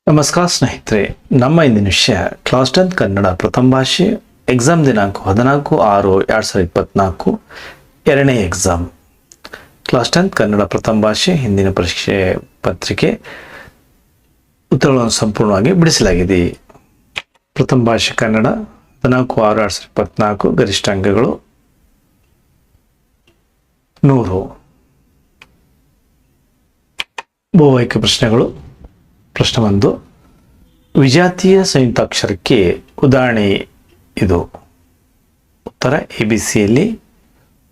ನಮಸ್ಕಾರ ಸ್ನೇಹಿತರೆ, ನಮ್ಮ ಇಂದಿನ ವಿಷಯ ಕ್ಲಾಸ್ 10 ಕನ್ನಡ ಪ್ರಥಮ ಭಾಷೆ ಎಕ್ಸಾಮ್ ದಿನಾಂಕ 14/6/2024 ಎರಡನೇ ಎಕ್ಸಾಮ್. ಕ್ಲಾಸ್ 10 ಕನ್ನಡ ಪ್ರಥಮ ಭಾಷೆ ಹಿಂದಿನ ಪರೀಕ್ಷೆ ಪತ್ರಿಕೆ ಉತ್ತರಗಳನ್ನು ಸಂಪೂರ್ಣವಾಗಿ ಬಿಡಿಸಲಾಗಿದೆ. ಪ್ರಥಮ ಭಾಷೆ ಕನ್ನಡ 14/6/2024 ಗರಿಷ್ಠ ಅಂಕಗಳು 100. ಬಹುಆಯ್ಕೆ ಪ್ರಶ್ನೆಗಳು. ಪ್ರಶ್ನೆ 1, ವಿಜಾತೀಯ ಸಂಯುಕ್ತಾಕ್ಷರಕ್ಕೆ ಉದಾಹರಣೆ ಇದು. ಉತ್ತರ ABCಯಲ್ಲಿ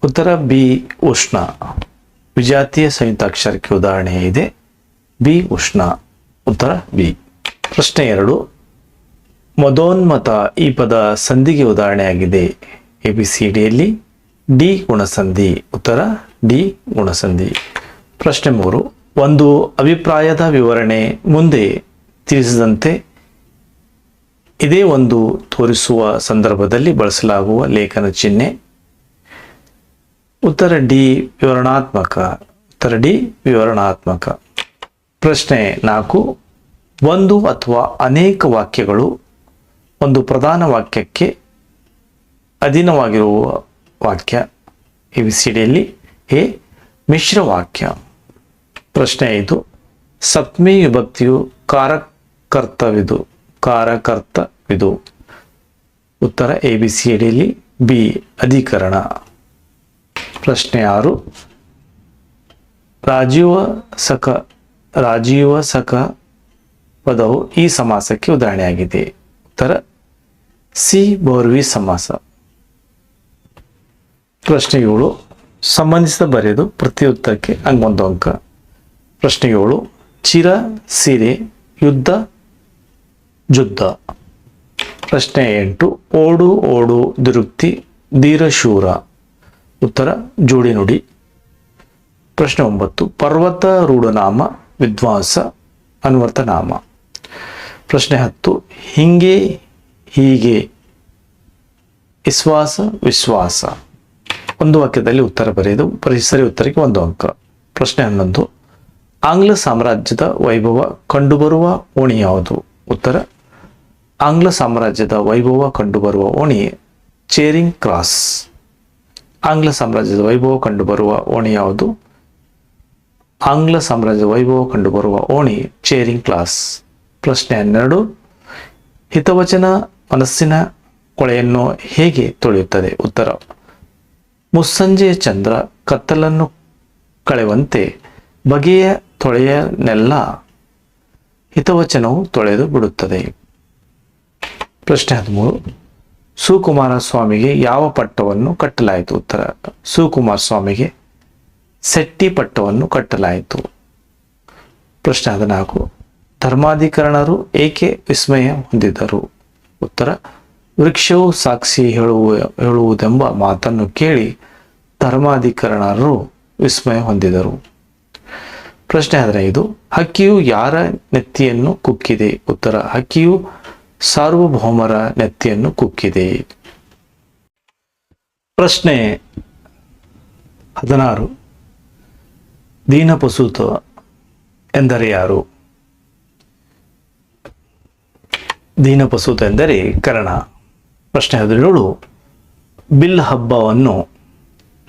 ಉತ್ತರ B ಉಷ್ಣ. ವಿಜಾತೀಯ ಸಂಯುಕ್ತಾಕ್ಷರಕ್ಕೆ ಉದಾಹರಣೆ ಇದೆ B ಉಷ್ಣ. ಉತ್ತರ B. ಪ್ರಶ್ನೆ 2, ಮದೋನ್ಮತ ಈ ಪದ ಸಂಧಿಗೆ ಉದಾಹರಣೆಯಾಗಿದೆ. ABCDಯಲ್ಲಿ D ಗುಣಸಂಧಿ. ಉತ್ತರ D ಗುಣಸಂಧಿ. ಪ್ರಶ್ನೆ 3, ಒಂದು ಅಭಿಪ್ರಾಯದ ವಿವರಣೆ ಮುಂದೆ ತಿಳಿಸಿದಂತೆ ಇದೇ ಒಂದು ತೋರಿಸುವ ಸಂದರ್ಭದಲ್ಲಿ ಬಳಸಲಾಗುವ ಲೇಖನ ಚಿಹ್ನೆ. ಉತ್ತರ D ವಿವರಣಾತ್ಮಕ. ಉತ್ತರ D ವಿವರಣಾತ್ಮಕ. ಪ್ರಶ್ನೆ 4, ಒಂದು ಅಥವಾ ಅನೇಕ ವಾಕ್ಯಗಳು ಒಂದು ಪ್ರಧಾನ ವಾಕ್ಯಕ್ಕೆ ಅಧೀನವಾಗಿರುವ ವಾಕ್ಯ. ABCDಯಲ್ಲಿ A ಮಿಶ್ರ ವಾಕ್ಯ. ಪ್ರಶ್ನೆ 5, ಸಪ್ತಮಿ ವಿಭಕ್ತಿಯು ಕಾರಕರ್ತವಿದು. ಉತ್ತರ ABCDಯಲ್ಲಿ B ಅಧಿಕರಣ. ಪ್ರಶ್ನೆ 6, ರಾಜೀವಸಕ ಪದವು ಈ ಸಮಾಸಕ್ಕೆ ಉದಾಹರಣೆಯಾಗಿದೆ. ಉತ್ತರ C ಬಹುರ್ವಿ ಸಮಾಸ. ಪ್ರಶ್ನೆ 7, ಸಂಬಂಧಿಸಿದ ಬರೆದು ಪ್ರತಿ ಉತ್ತರಕ್ಕೆ ಒಂದು ಅಂಕ. ಪ್ರಶ್ನೆ 7, ಚಿರ ಸಿರೆ ಯುದ್ಧ ಜುದ್ಧ. ಪ್ರಶ್ನೆ 8, ಓಡು ದುರುಕ್ತಿ ಧೀರಶೂರ. ಉತ್ತರ ಜೋಡಿ ನುಡಿ. ಪ್ರಶ್ನೆ 9, ಪರ್ವತ ರೂಢನಾಮ ವಿದ್ವಾಂಸ ಅನ್ವರ್ಥನಾಮ. ಪ್ರಶ್ನೆ 10, ಹಿಂಗೆ ಹೀಗೆ ವಿಶ್ವಾಸ. ಒಂದು ವಾಕ್ಯದಲ್ಲಿ ಉತ್ತರ ಬರೆದು ಸರಿ ಉತ್ತರಕ್ಕೆ ಒಂದು ಅಂಕ. ಪ್ರಶ್ನೆ 11, ಆಂಗ್ಲ ಸಾಮ್ರಾಜ್ಯದ ವೈಭವ ಕಂಡುಬರುವ ಓಣಿ ಯಾವುದು? ಉತ್ತರ ಆಂಗ್ಲ ಸಾಮ್ರಾಜ್ಯದ ವೈಭವ ಕಂಡುಬರುವ ಓಣಿ ಚೇರಿಂಗ್ ಕ್ರಾಸ್. ಆಂಗ್ಲ ಸಾಮ್ರಾಜ್ಯದ ವೈಭವ ಕಂಡುಬರುವ ಓಣಿ ಯಾವುದು? ಆಂಗ್ಲ ಸಾಮ್ರಾಜ್ಯದ ವೈಭವ ಕಂಡುಬರುವ ಓಣಿ ಚೇರಿಂಗ್ ಕ್ಲಾಸ್. ಪ್ರಶ್ನೆ 12, ಹಿತವಚನ ಮನಸ್ಸಿನ ಕೊಳೆಯನ್ನು ಹೇಗೆ ತೊಳೆಯುತ್ತದೆ? ಉತ್ತರ ಮುಸ್ಸಂಜೆಯ ಚಂದ್ರ ಕತ್ತಲನ್ನು ಕಳೆಯುವಂತೆ ಬಗೆಯ ತೊಳೆಯನ್ನೆಲ್ಲ ಹಿತವಚನವು ತೊಳೆದು ಬಿಡುತ್ತದೆ. ಪ್ರಶ್ನೆ 13, ಸುಕುಮಾರ ಸ್ವಾಮಿಗೆ ಯಾವ ಪಟ್ಟವನ್ನು ಕಟ್ಟಲಾಯಿತು? ಉತ್ತರ ಸುಕುಮಾರ ಸ್ವಾಮಿಗೆ ಸೆಟ್ಟಿ ಪಟ್ಟವನ್ನು ಕಟ್ಟಲಾಯಿತು. ಪ್ರಶ್ನೆ 14, ಧರ್ಮಾಧಿಕರಣರು ಏಕೆ ವಿಸ್ಮಯ ಹೊಂದಿದರು? ಉತ್ತರ ವೃಕ್ಷವು ಸಾಕ್ಷಿ ಹೇಳುವುದೆಂಬ ಮಾತನ್ನು ಕೇಳಿ ಧರ್ಮಾಧಿಕರಣರು ವಿಸ್ಮಯ ಹೊಂದಿದರು. ಪ್ರಶ್ನೆ 15, ಹಕ್ಕಿಯು ಯಾರ ನೆತ್ತಿಯನ್ನು ಕುಕ್ಕಿದೆ? ಉತ್ತರ ಹಕ್ಕಿಯು ಸಾರ್ವಭೌಮರ ನೆತ್ತಿಯನ್ನು ಕುಕ್ಕಿದೆ. ಪ್ರಶ್ನೆ 16, ದೀನಪಸೂತ ಎಂದರೆ ಯಾರು? ದೀನಪಸೂತ ಎಂದರೆ ಕರ್ಣ. ಪ್ರಶ್ನೆ 17, ಬಿಲ್ ಹಬ್ಬವನ್ನು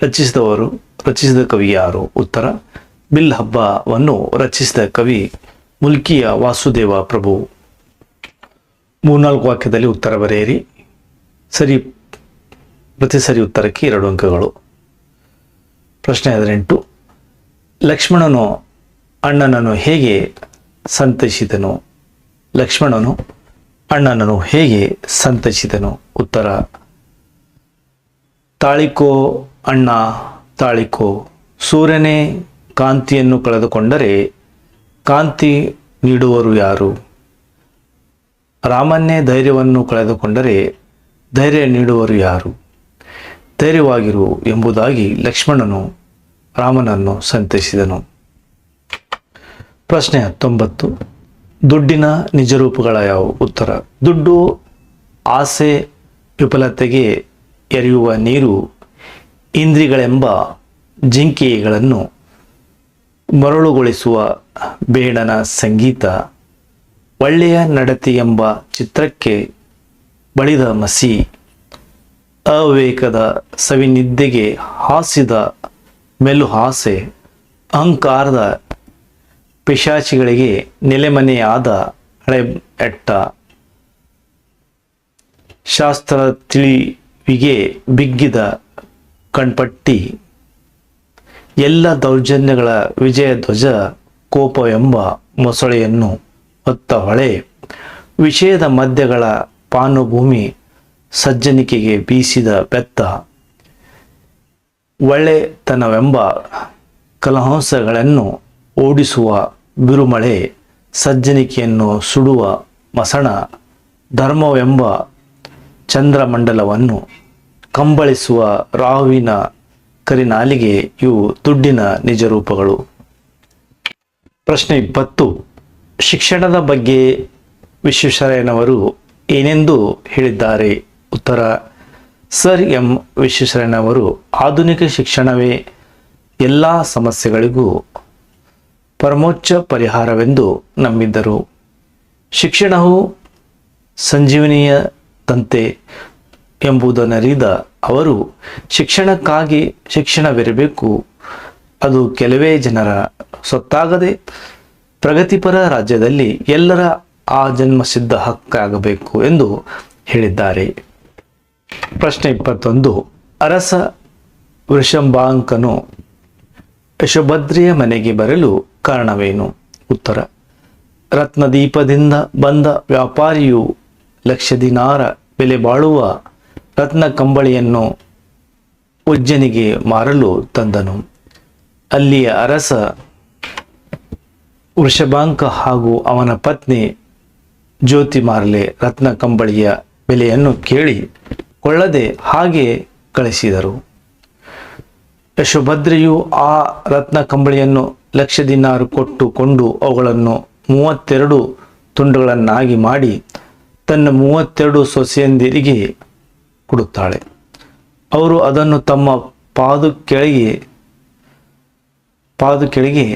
ರಚಿಸಿದ ಕವಿ ಯಾರು? ಉತ್ತರ ಬಿಲ್ ಹಬ್ಬವನ್ನು ರಚಿಸಿದ ಕವಿ ಮುಲ್ಕಿಯ ವಾಸುದೇವ ಪ್ರಭು. 3-4 ವಾಕ್ಯದಲ್ಲಿ ಉತ್ತರ ಬರೆಯಿರಿ. ಪ್ರತಿ ಸರಿ ಉತ್ತರಕ್ಕೆ 2 ಅಂಕಗಳು. ಪ್ರಶ್ನೆ 18, ಲಕ್ಷ್ಮಣನು ಅಣ್ಣನನ್ನು ಹೇಗೆ ಸಂತೈಸಿದನು? ಲಕ್ಷ್ಮಣನು ಅಣ್ಣನನ್ನು ಹೇಗೆ ಸಂತೈಸಿದನು? ಉತ್ತರ ತಾಳಿಕೋ ಅಣ್ಣ ತಾಳಿಕೋ. ಸೂರ್ಯನೇ ಕಾಂತಿಯನ್ನು ಕಳೆದುಕೊಂಡರೆ ಕಾಂತಿ ನೀಡುವರು ಯಾರು? ರಾಮನ್ನೇ ಧೈರ್ಯವನ್ನು ಕಳೆದುಕೊಂಡರೆ ಧೈರ್ಯ ನೀಡುವರು ಯಾರು? ಧೈರ್ಯವಾಗಿರು ಎಂಬುದಾಗಿ ಲಕ್ಷ್ಮಣನು ರಾಮನನ್ನು ಸಂತೈಸಿದನು. ಪ್ರಶ್ನೆ 19, ದುಡ್ಡಿನ ನಿಜರೂಪಗಳ ಯಾವುವು? ಉತ್ತರ ದುಡ್ಡು ಆಸೆ ವಿಫಲತೆಗೆ ಎರೆಯುವ ನೀರು, ಇಂದ್ರಿಯಗಳೆಂಬ ಜಿಂಕೆಗಳನ್ನು ಮರಳುಗೊಳಿಸುವ ಬೇಡನ ಸಂಗೀತ, ಒಳ್ಳೆಯ ನಡತೆ ಎಂಬ ಚಿತ್ರಕ್ಕೆ ಬಳಿದ ಮಸಿ, ಅವಿವೇಕದ ಸವಿನಿದ್ದೆಗೆ ಹಾಸಿದ ಮೆಲುಹಾಸೆ, ಅಹಂಕಾರದ ಪಿಶಾಚಿಗಳಿಗೆ ನೆಲೆಮನೆಯಾದ ಹಳೆ ಎಟ್ಟ, ಶಾಸ್ತ್ರ ತಿಳಿವಿಗೆ ಬಿಗ್ಗಿದ ಕಣ್ಪಟ್ಟಿ, ಎಲ್ಲ ದೌರ್ಜನ್ಯಗಳ ವಿಜಯ ಧ್ವಜ, ಕೋಪವೆಂಬ ಮೊಸಳೆಯನ್ನು ಹೊತ್ತ ಹೊಳೆ, ವಿಷಯದ ಮಧ್ಯಗಳ ಪಾನುಭೂಮಿ, ಸಜ್ಜನಿಕೆಗೆ ಬೀಸಿದ ಬೆತ್ತ, ಒಳ್ಳೆತನವೆಂಬ ಕಲಹಂಸಗಳನ್ನು ಓಡಿಸುವ ಬಿರುಮಳೆ, ಸಜ್ಜನಿಕೆಯನ್ನು ಸುಡುವ ಮಸಣ, ಧರ್ಮವೆಂಬ ಚಂದ್ರಮಂಡಲವನ್ನು ಕಂಬಳಿಸುವ ರಾಹುವಿನ ಕರಿನಾಲಿಗೆ, ಇವು ದುಡ್ಡಿನ ನಿಜರೂಪಗಳು. ಪ್ರಶ್ನೆ 20. ಶಿಕ್ಷಣದ ಬಗ್ಗೆ ವಿಶ್ವೇಶ್ವರಯ್ಯನವರು ಏನೆಂದು ಹೇಳಿದ್ದಾರೆ? ಉತ್ತರ: ಸರ್ ಎಂ ವಿಶ್ವೇಶ್ವರಯ್ಯನವರು ಆಧುನಿಕ ಶಿಕ್ಷಣವೇ ಎಲ್ಲ ಸಮಸ್ಯೆಗಳಿಗೂ ಪರಮೋಚ್ಚ ಪರಿಹಾರವೆಂದು ನಂಬಿದ್ದರು. ಶಿಕ್ಷಣವು ಸಂಜೀವನಿಯ ತಂತೆ ಎಂಬುದನ್ನರಿದ ಅವರು, ಶಿಕ್ಷಣಕ್ಕಾಗಿ ಶಿಕ್ಷಣವಿರಬೇಕು, ಅದು ಕೆಲವೇ ಜನರ ಸೊತ್ತಾಗದೆ ಪ್ರಗತಿಪರ ರಾಜ್ಯದಲ್ಲಿ ಎಲ್ಲರ ಆ ಜನ್ಮಸಿದ್ಧ ಹಕ್ಕಾಗಬೇಕು ಎಂದು ಹೇಳಿದ್ದಾರೆ. ಪ್ರಶ್ನೆ 21. ಅರಸ ವೃಷಭಾಂಕನು ಯಶೋಭದ್ರೆಯ ಮನೆಗೆ ಬರಲು ಕಾರಣವೇನು? ಉತ್ತರ: ರತ್ನದೀಪದಿಂದ ಬಂದ ವ್ಯಾಪಾರಿಯು ಲಕ್ಷ ದಿನಾರ ಬೆಲೆ ಬಾಳುವ ರತ್ನ ಕಂಬಳಿಯನ್ನು ಉಜ್ಜನಿಗೆ ಮಾರಲು ತಂದನು. ಅಲ್ಲಿಯ ಅರಸ ವೃಷಭಾಂಕ ಹಾಗೂ ಅವನ ಪತ್ನಿ ಜ್ಯೋತಿ ಮಾರಲೆ ರತ್ನ ಕಂಬಳಿಯ ಬೆಲೆಯನ್ನು ಕೇಳಿ ಕೊಳ್ಳದೆ ಹಾಗೆ ಕಳಿಸಿದರು. ಯಶೋಭದ್ರೆಯು ಆ ರತ್ನ ಕಂಬಳಿಯನ್ನು ಲಕ್ಷ ದಿನಾರು ಕೊಟ್ಟು ಕೊಂಡು ಅವುಗಳನ್ನು 32 ತುಂಡುಗಳನ್ನಾಗಿ ಮಾಡಿ ತನ್ನ 32 ಸೊಸೆಯಂದಿರಿಗೆ ಕೊಡುತ್ತಾಳೆ. ಅವರು ಅದನ್ನು ತಮ್ಮ ಪಾದ ಕೆಳಗೆ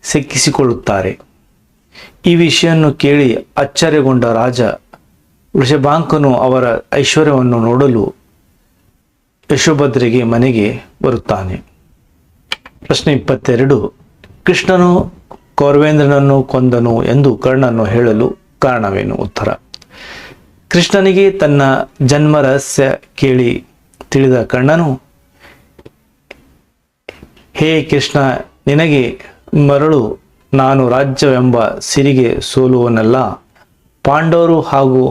ಸಿಕ್ಕಿಸಿಕೊಳ್ಳುತ್ತಾರೆ. ಈ ವಿಷಯವನ್ನು ಕೇಳಿ ಅಚ್ಚರಿಗೊಂಡ ರಾಜ ವೃಷಭಾಂಕನು ಅವರ ಐಶ್ವರ್ಯವನ್ನು ನೋಡಲು ಯಶೋಭದ್ರೆಗೆ ಮನೆಗೆ ಬರುತ್ತಾನೆ. ಪ್ರಶ್ನೆ 22. ಕೃಷ್ಣನು ಕೌರವೇಂದ್ರನನ್ನು ಕೊಂದನು ಎಂದು ಕರ್ಣನು ಹೇಳಲು ಕಾರಣವೇನು? ಉತ್ತರ: ಕೃಷ್ಣನಿಗೆ ತನ್ನ ಜನ್ಮ ರಹಸ್ಯ ಕೇಳಿ ತಿಳಿದ ಕರ್ಣನು, ಹೇ ಕೃಷ್ಣ, ನಿನಗೆ ಮರಳು, ನಾನು ರಾಜ್ಯವೆಂಬ ಸಿರಿಗೆ ಸೋಲುವನಲ್ಲ. ಪಾಂಡವರು ಹಾಗೂ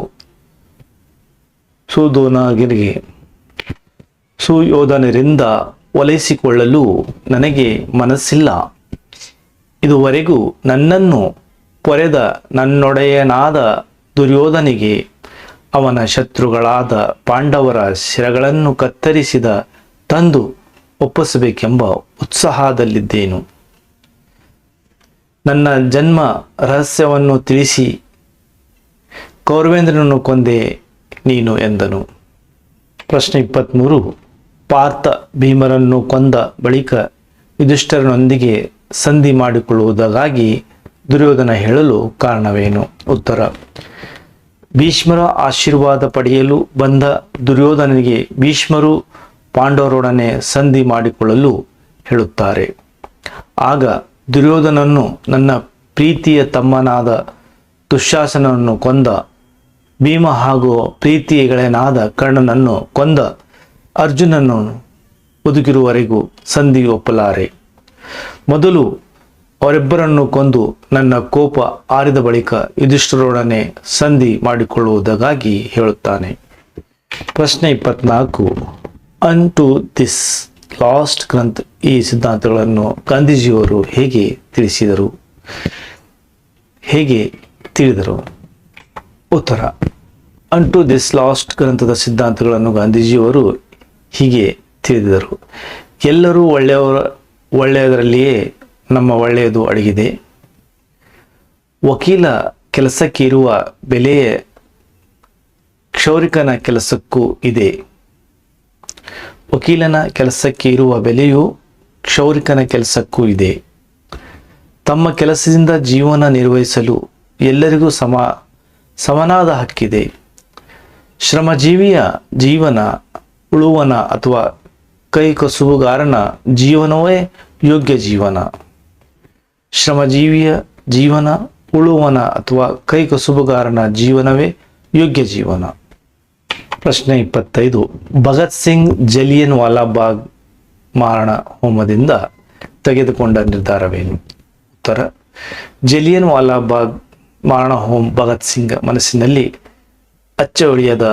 ಸುಯೋಧನರಿಂದ ಒಲಿಸಿಕೊಳ್ಳಲು ನನಗೆ ಮನಸ್ಸಿಲ್ಲ. ಇದುವರೆಗೂ ನನ್ನನ್ನು ಪೊರೆದ ನನ್ನೊಡೆಯನಾದ ದುರ್ಯೋಧನಿಗೆ ಅವನ ಶತ್ರುಗಳಾದ ಪಾಂಡವರ ಶಿರಗಳನ್ನು ಕತ್ತರಿಸಿದ ತಂದು ಒಪ್ಪಿಸಬೇಕೆಂಬ ಉತ್ಸಾಹದಲ್ಲಿದ್ದೇನು. ನನ್ನ ಜನ್ಮ ರಹಸ್ಯವನ್ನು ತಿಳಿಸಿ ಕೌರವೇಂದ್ರನನ್ನು ಕೊಂದೆ ನೀನು ಎಂದನು. ಪ್ರಶ್ನೆ 23. ಪಾರ್ಥ ಭೀಮರನ್ನು ಕೊಂದ ಬಳಿಕ ಯುಧಿಷ್ಠಿರನೊಂದಿಗೆ ಸಂಧಿ ಮಾಡಿಕೊಳ್ಳುವುದಕ್ಕಾಗಿ ದುರ್ಯೋಧನ ಹೇಳಲು ಕಾರಣವೇನು? ಉತ್ತರ: ಭೀಷ್ಮರ ಆಶೀರ್ವಾದ ಪಡೆಯಲು ಬಂದ ದುರ್ಯೋಧನನಿಗೆ ಭೀಷ್ಮರು ಪಾಂಡವರೊಡನೆ ಸಂಧಿ ಮಾಡಿಕೊಳ್ಳಲು ಹೇಳುತ್ತಾರೆ. ಆಗ ದುರ್ಯೋಧನನು ನನ್ನ ಪ್ರೀತಿಯ ತಮ್ಮನಾದ ದುಶ್ಯಾಸನನ್ನು ಕೊಂದ, ಭೀಮ ಹಾಗೂ ಪ್ರೀತಿಯ ಗೆಳೆಯನಾದ ಕರ್ಣನನ್ನು ಕೊಂದ ಅರ್ಜುನನ್ನು ಬದುಕಿರುವವರೆಗೂ ಸಂಧಿ ಒಪ್ಪಲಾರೆ. ಮೊದಲು ಅವರಿಬ್ಬರನ್ನು ಕೊಂದು ನನ್ನ ಕೋಪ ಆರಿದ ಬಳಿಕ ಯುಧಿಷ್ಠಿರರೊಡನೆ ಸಂಧಿ ಮಾಡಿಕೊಳ್ಳುವುದಕ್ಕಾಗಿ ಹೇಳುತ್ತಾನೆ. ಪ್ರಶ್ನೆ 24. ಅನ್ಟು ದಿಸ್ ಲಾಸ್ಟ್ ಗ್ರಂಥ, ಈ ಸಿದ್ಧಾಂತಗಳನ್ನು ಗಾಂಧೀಜಿಯವರು ಹೇಗೆ ತಿಳಿದರು? ಉತ್ತರ: ಅನ್ಟು ದಿಸ್ ಲಾಸ್ಟ್ ಗ್ರಂಥದ ಸಿದ್ಧಾಂತಗಳನ್ನು ಗಾಂಧೀಜಿಯವರು ಹೀಗೆ ತಿಳಿದಿದರು. ಎಲ್ಲರೂ ಒಳ್ಳೆಯದರಲ್ಲಿಯೇ ನಮ್ಮ ಒಳ್ಳೆಯದು ಅಡಗಿದೆ. ವಕೀಲ ಕೆಲಸಕ್ಕೆ ಇರುವ ಬೆಲೆಯೇ ಕ್ಷೌರಿಕನ ಕೆಲಸಕ್ಕೂ ಇದೆ. ವಕೀಲನ ಕೆಲಸಕ್ಕೆ ಇರುವ ಬೆಲೆಯು ಕ್ಷೌರಿಕನ ಕೆಲಸಕ್ಕೂ ಇದೆ. ತಮ್ಮ ಕೆಲಸದಿಂದ ಜೀವನ ನಿರ್ವಹಿಸಲು ಎಲ್ಲರಿಗೂ ಸಮನಾದ ಹಕ್ಕಿದೆ. ಶ್ರಮಜೀವಿಯ ಜೀವನ ಉಳುವನ ಅಥವಾ ಕೈಕಸುಬುಗಾರನ ಜೀವನವೇ ಯೋಗ್ಯ ಜೀವನ. ಶ್ರಮಜೀವಿಯ ಜೀವನ ಉಳುವನ ಅಥವಾ ಕೈಕಸುಬುಗಾರನ ಜೀವನವೇ ಯೋಗ್ಯ ಜೀವನ. ಪ್ರಶ್ನೆ 25. ಭಗತ್ ಸಿಂಗ್ ಜಲಿಯನ್ ವಾಲಾಬಾಗ್ ಮಾರಣ ಹೋಮದಿಂದ ತೆಗೆದುಕೊಂಡ ನಿರ್ಧಾರವೇನು? ಉತ್ತರ: ಜಲಿಯನ್ ವಾಲಾಬಾಗ್ ಮಾರಣ ಹೋಮ ಭಗತ್ ಸಿಂಗ್ ಮನಸ್ಸಿನಲ್ಲಿ ಅಚ್ಚಳಿಯದ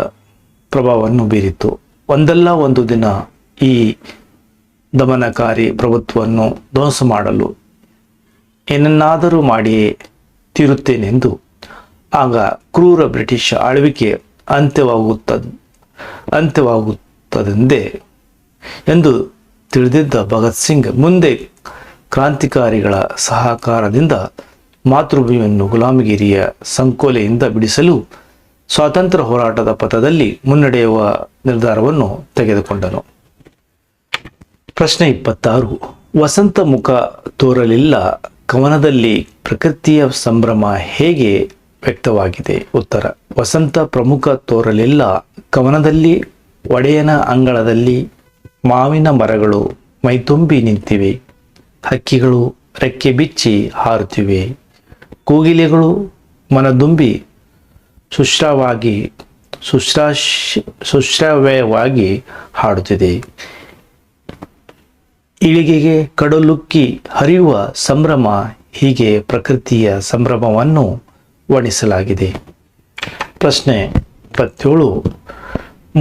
ಪ್ರಭಾವವನ್ನು ಬೀರಿತು. ಒಂದಲ್ಲ ಒಂದು ದಿನ ಈ ದಮನಕಾರಿ ಪ್ರಭುತ್ವವನ್ನು ಧ್ವಂಸ ಮಾಡಲು ಏನನ್ನಾದರೂ ಮಾಡಿಯೇ ತೀರುತ್ತೇನೆಂದು, ಆಗ ಕ್ರೂರ ಬ್ರಿಟಿಷ್ ಆಳ್ವಿಕೆ ಅಂತ್ಯವಾಗುತ್ತದೆಂದೇ ಎಂದು ತಿಳಿದಿದ್ದ ಭಗತ್ ಸಿಂಗ್ ಮುಂದೆ ಕ್ರಾಂತಿಕಾರಿಗಳ ಸಹಕಾರದಿಂದ ಮಾತೃಭೂಮಿಯನ್ನು ಗುಲಾಮಗಿರಿಯ ಸಂಕೋಲೆಯಿಂದ ಬಿಡಿಸಲು ಸ್ವಾತಂತ್ರ್ಯ ಹೋರಾಟದ ಪಥದಲ್ಲಿ ಮುನ್ನಡೆಯುವ ನಿರ್ಧಾರವನ್ನು ತೆಗೆದುಕೊಂಡನು. ಪ್ರಶ್ನೆ 26. ವಸಂತ ಮುಖ ತೋರಲಿಲ್ಲ ಕವನದಲ್ಲಿ ಪ್ರಕೃತಿಯ ಸಂಭ್ರಮ ಹೇಗೆ ವ್ಯಕ್ತವಾಗಿದೆ? ಉತ್ತರ: ವಸಂತ ಪ್ರಮುಖ ತೋರಲಿಲ್ಲ ಕವನದಲ್ಲಿ ಒಡೆಯನ ಅಂಗಳದಲ್ಲಿ ಮಾವಿನ ಮರಗಳು ಮೈತುಂಬಿ ನಿಂತಿವೆ, ಹಕ್ಕಿಗಳು ರೆಕ್ಕೆ ಬಿಚ್ಚಿ ಹಾರುತ್ತಿವೆ, ಕೋಗಿಲೆಗಳು ಮನದುಂಬಿ ಸುಶ್ರಾವ್ಯವಾಗಿ ಹಾಡುತ್ತಿದೆ. ಇಳಿಗೆಗೆ ಕಡಲುಕ್ಕಿ ಹರಿಯುವ ಸಂಭ್ರಮ. ಹೀಗೆ ಪ್ರಕೃತಿಯ ಸಂಭ್ರಮವನ್ನು ವರ್ಣಿಸಲಾಗಿದೆ. ಪ್ರಶ್ನೆ 27.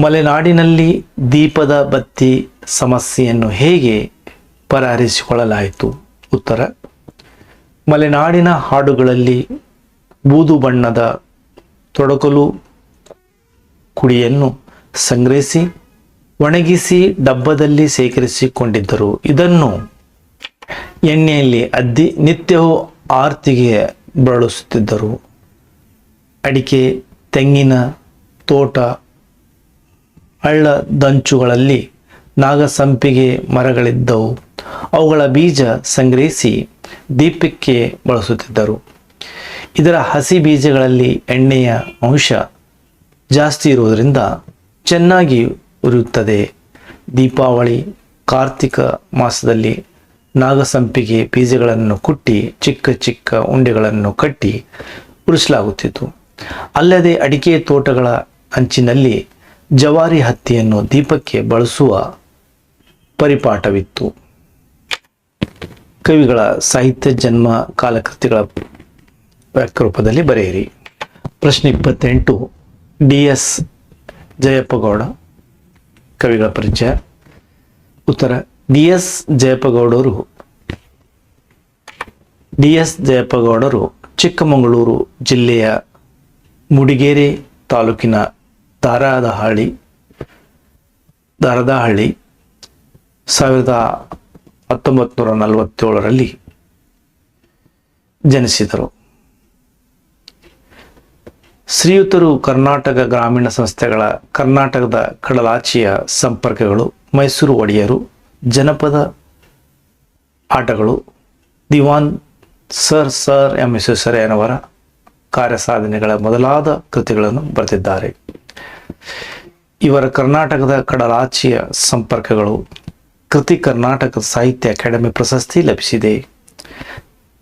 ಮಲೆನಾಡಿನಲ್ಲಿ ದೀಪದ ಬತ್ತಿ ಸಮಸ್ಯೆಯನ್ನು ಹೇಗೆ ಪರಿಹರಿಸಿಕೊಳ್ಳಲಾಯಿತು? ಉತ್ತರ: ಮಲೆನಾಡಿನ ಹಾಡುಗಳಲ್ಲಿ ಬೂದು ಬಣ್ಣದ ತೊಡಕಲು ಕುಡಿಯನ್ನು ಸಂಗ್ರಹಿಸಿ ಒಣಗಿಸಿ ಡಬ್ಬದಲ್ಲಿ ಶೇಖರಿಸಿಕೊಂಡಿದ್ದರು. ಇದನ್ನು ಎಣ್ಣೆಯಲ್ಲಿ ಅದ್ದಿ ನಿತ್ಯವೂ ಆರತಿಗೆ ಬಳಸುತ್ತಿದ್ದರು. ಅಡಿಕೆ, ತೆಂಗಿನ ತೋಟ, ಹಳ್ಳದಂಚುಗಳಲ್ಲಿ ನಾಗಸಂಪಿಗೆ ಮರಗಳಿದ್ದವು. ಅವುಗಳ ಬೀಜ ಸಂಗ್ರಹಿಸಿ ದೀಪಕ್ಕೆ ಬಳಸುತ್ತಿದ್ದರು. ಇದರ ಹಸಿ ಬೀಜಗಳಲ್ಲಿ ಎಣ್ಣೆಯ ಅಂಶ ಜಾಸ್ತಿ ಇರುವುದರಿಂದ ಚೆನ್ನಾಗಿ ಉರಿಯುತ್ತದೆ. ದೀಪಾವಳಿ, ಕಾರ್ತಿಕ ಮಾಸದಲ್ಲಿ ನಾಗಸಂಪಿಗೆ ಬೀಜಗಳನ್ನು ಕುಟ್ಟಿ ಚಿಕ್ಕ ಚಿಕ್ಕ ಉಂಡೆಗಳನ್ನು ಕಟ್ಟಿ ಉರಿಸಲಾಗುತ್ತಿತ್ತು. ಅಲ್ಲದೆ ಅಡಿಕೆ ತೋಟಗಳ ಅಂಚಿನಲ್ಲಿ ಜವಾರಿ ಹತ್ತಿಯನ್ನು ದೀಪಕ್ಕೆ ಬಳಸುವ ಪರಿಪಾಠವಿತ್ತು. ಕವಿಗಳ ಸಾಹಿತ್ಯ ಜನ್ಮ ಕಾಲಕೃತಿಗಳ ವ್ಯಾಖ್ಯಾರೂಪದಲ್ಲಿ ಬರೆಯಿರಿ. ಪ್ರಶ್ನೆ 28. ಡಿ.ಎಸ್. ಜಯಪ್ಪಗೌಡ ಕವಿಗಳ ಪರಿಚಯ. ಉತ್ತರ: ಡಿ.ಎಸ್. ಜಯಪ್ಪಗೌಡರು ಚಿಕ್ಕಮಗಳೂರು ಜಿಲ್ಲೆಯ ಮೂಡಿಗೆರೆ ತಾಲೂಕಿನ ದಾರದಹಳ್ಳಿ 1947ರಲ್ಲಿ ಜನಿಸಿದರು. ಶ್ರೀಯುತರು ಕರ್ನಾಟಕ ಗ್ರಾಮೀಣ ಸಂಸ್ಥೆಗಳ ಕರ್ನಾಟಕದ ಕಡಲಾಚೆಯ ಸಂಪರ್ಕಗಳು, ಮೈಸೂರು ಒಡೆಯರು, ಜನಪದ ಆಟಗಳು, ದಿವಾನ್ ಸರ್ ಎಂ ವಿಶ್ವೇಶ್ವರಯ್ಯನವರ ಕಾರ್ಯಸಾಧನೆಗಳ ಮೊದಲಾದ ಕೃತಿಗಳನ್ನು ಬರೆದಿದ್ದಾರೆ. ಇವರ ಕರ್ನಾಟಕದ ಕಡಲಾಚೆಯ ಸಂಪರ್ಕಗಳು ಕೃತಿ ಕರ್ನಾಟಕ ಸಾಹಿತ್ಯ ಅಕಾಡೆಮಿ ಪ್ರಶಸ್ತಿ ಲಭಿಸಿದೆ.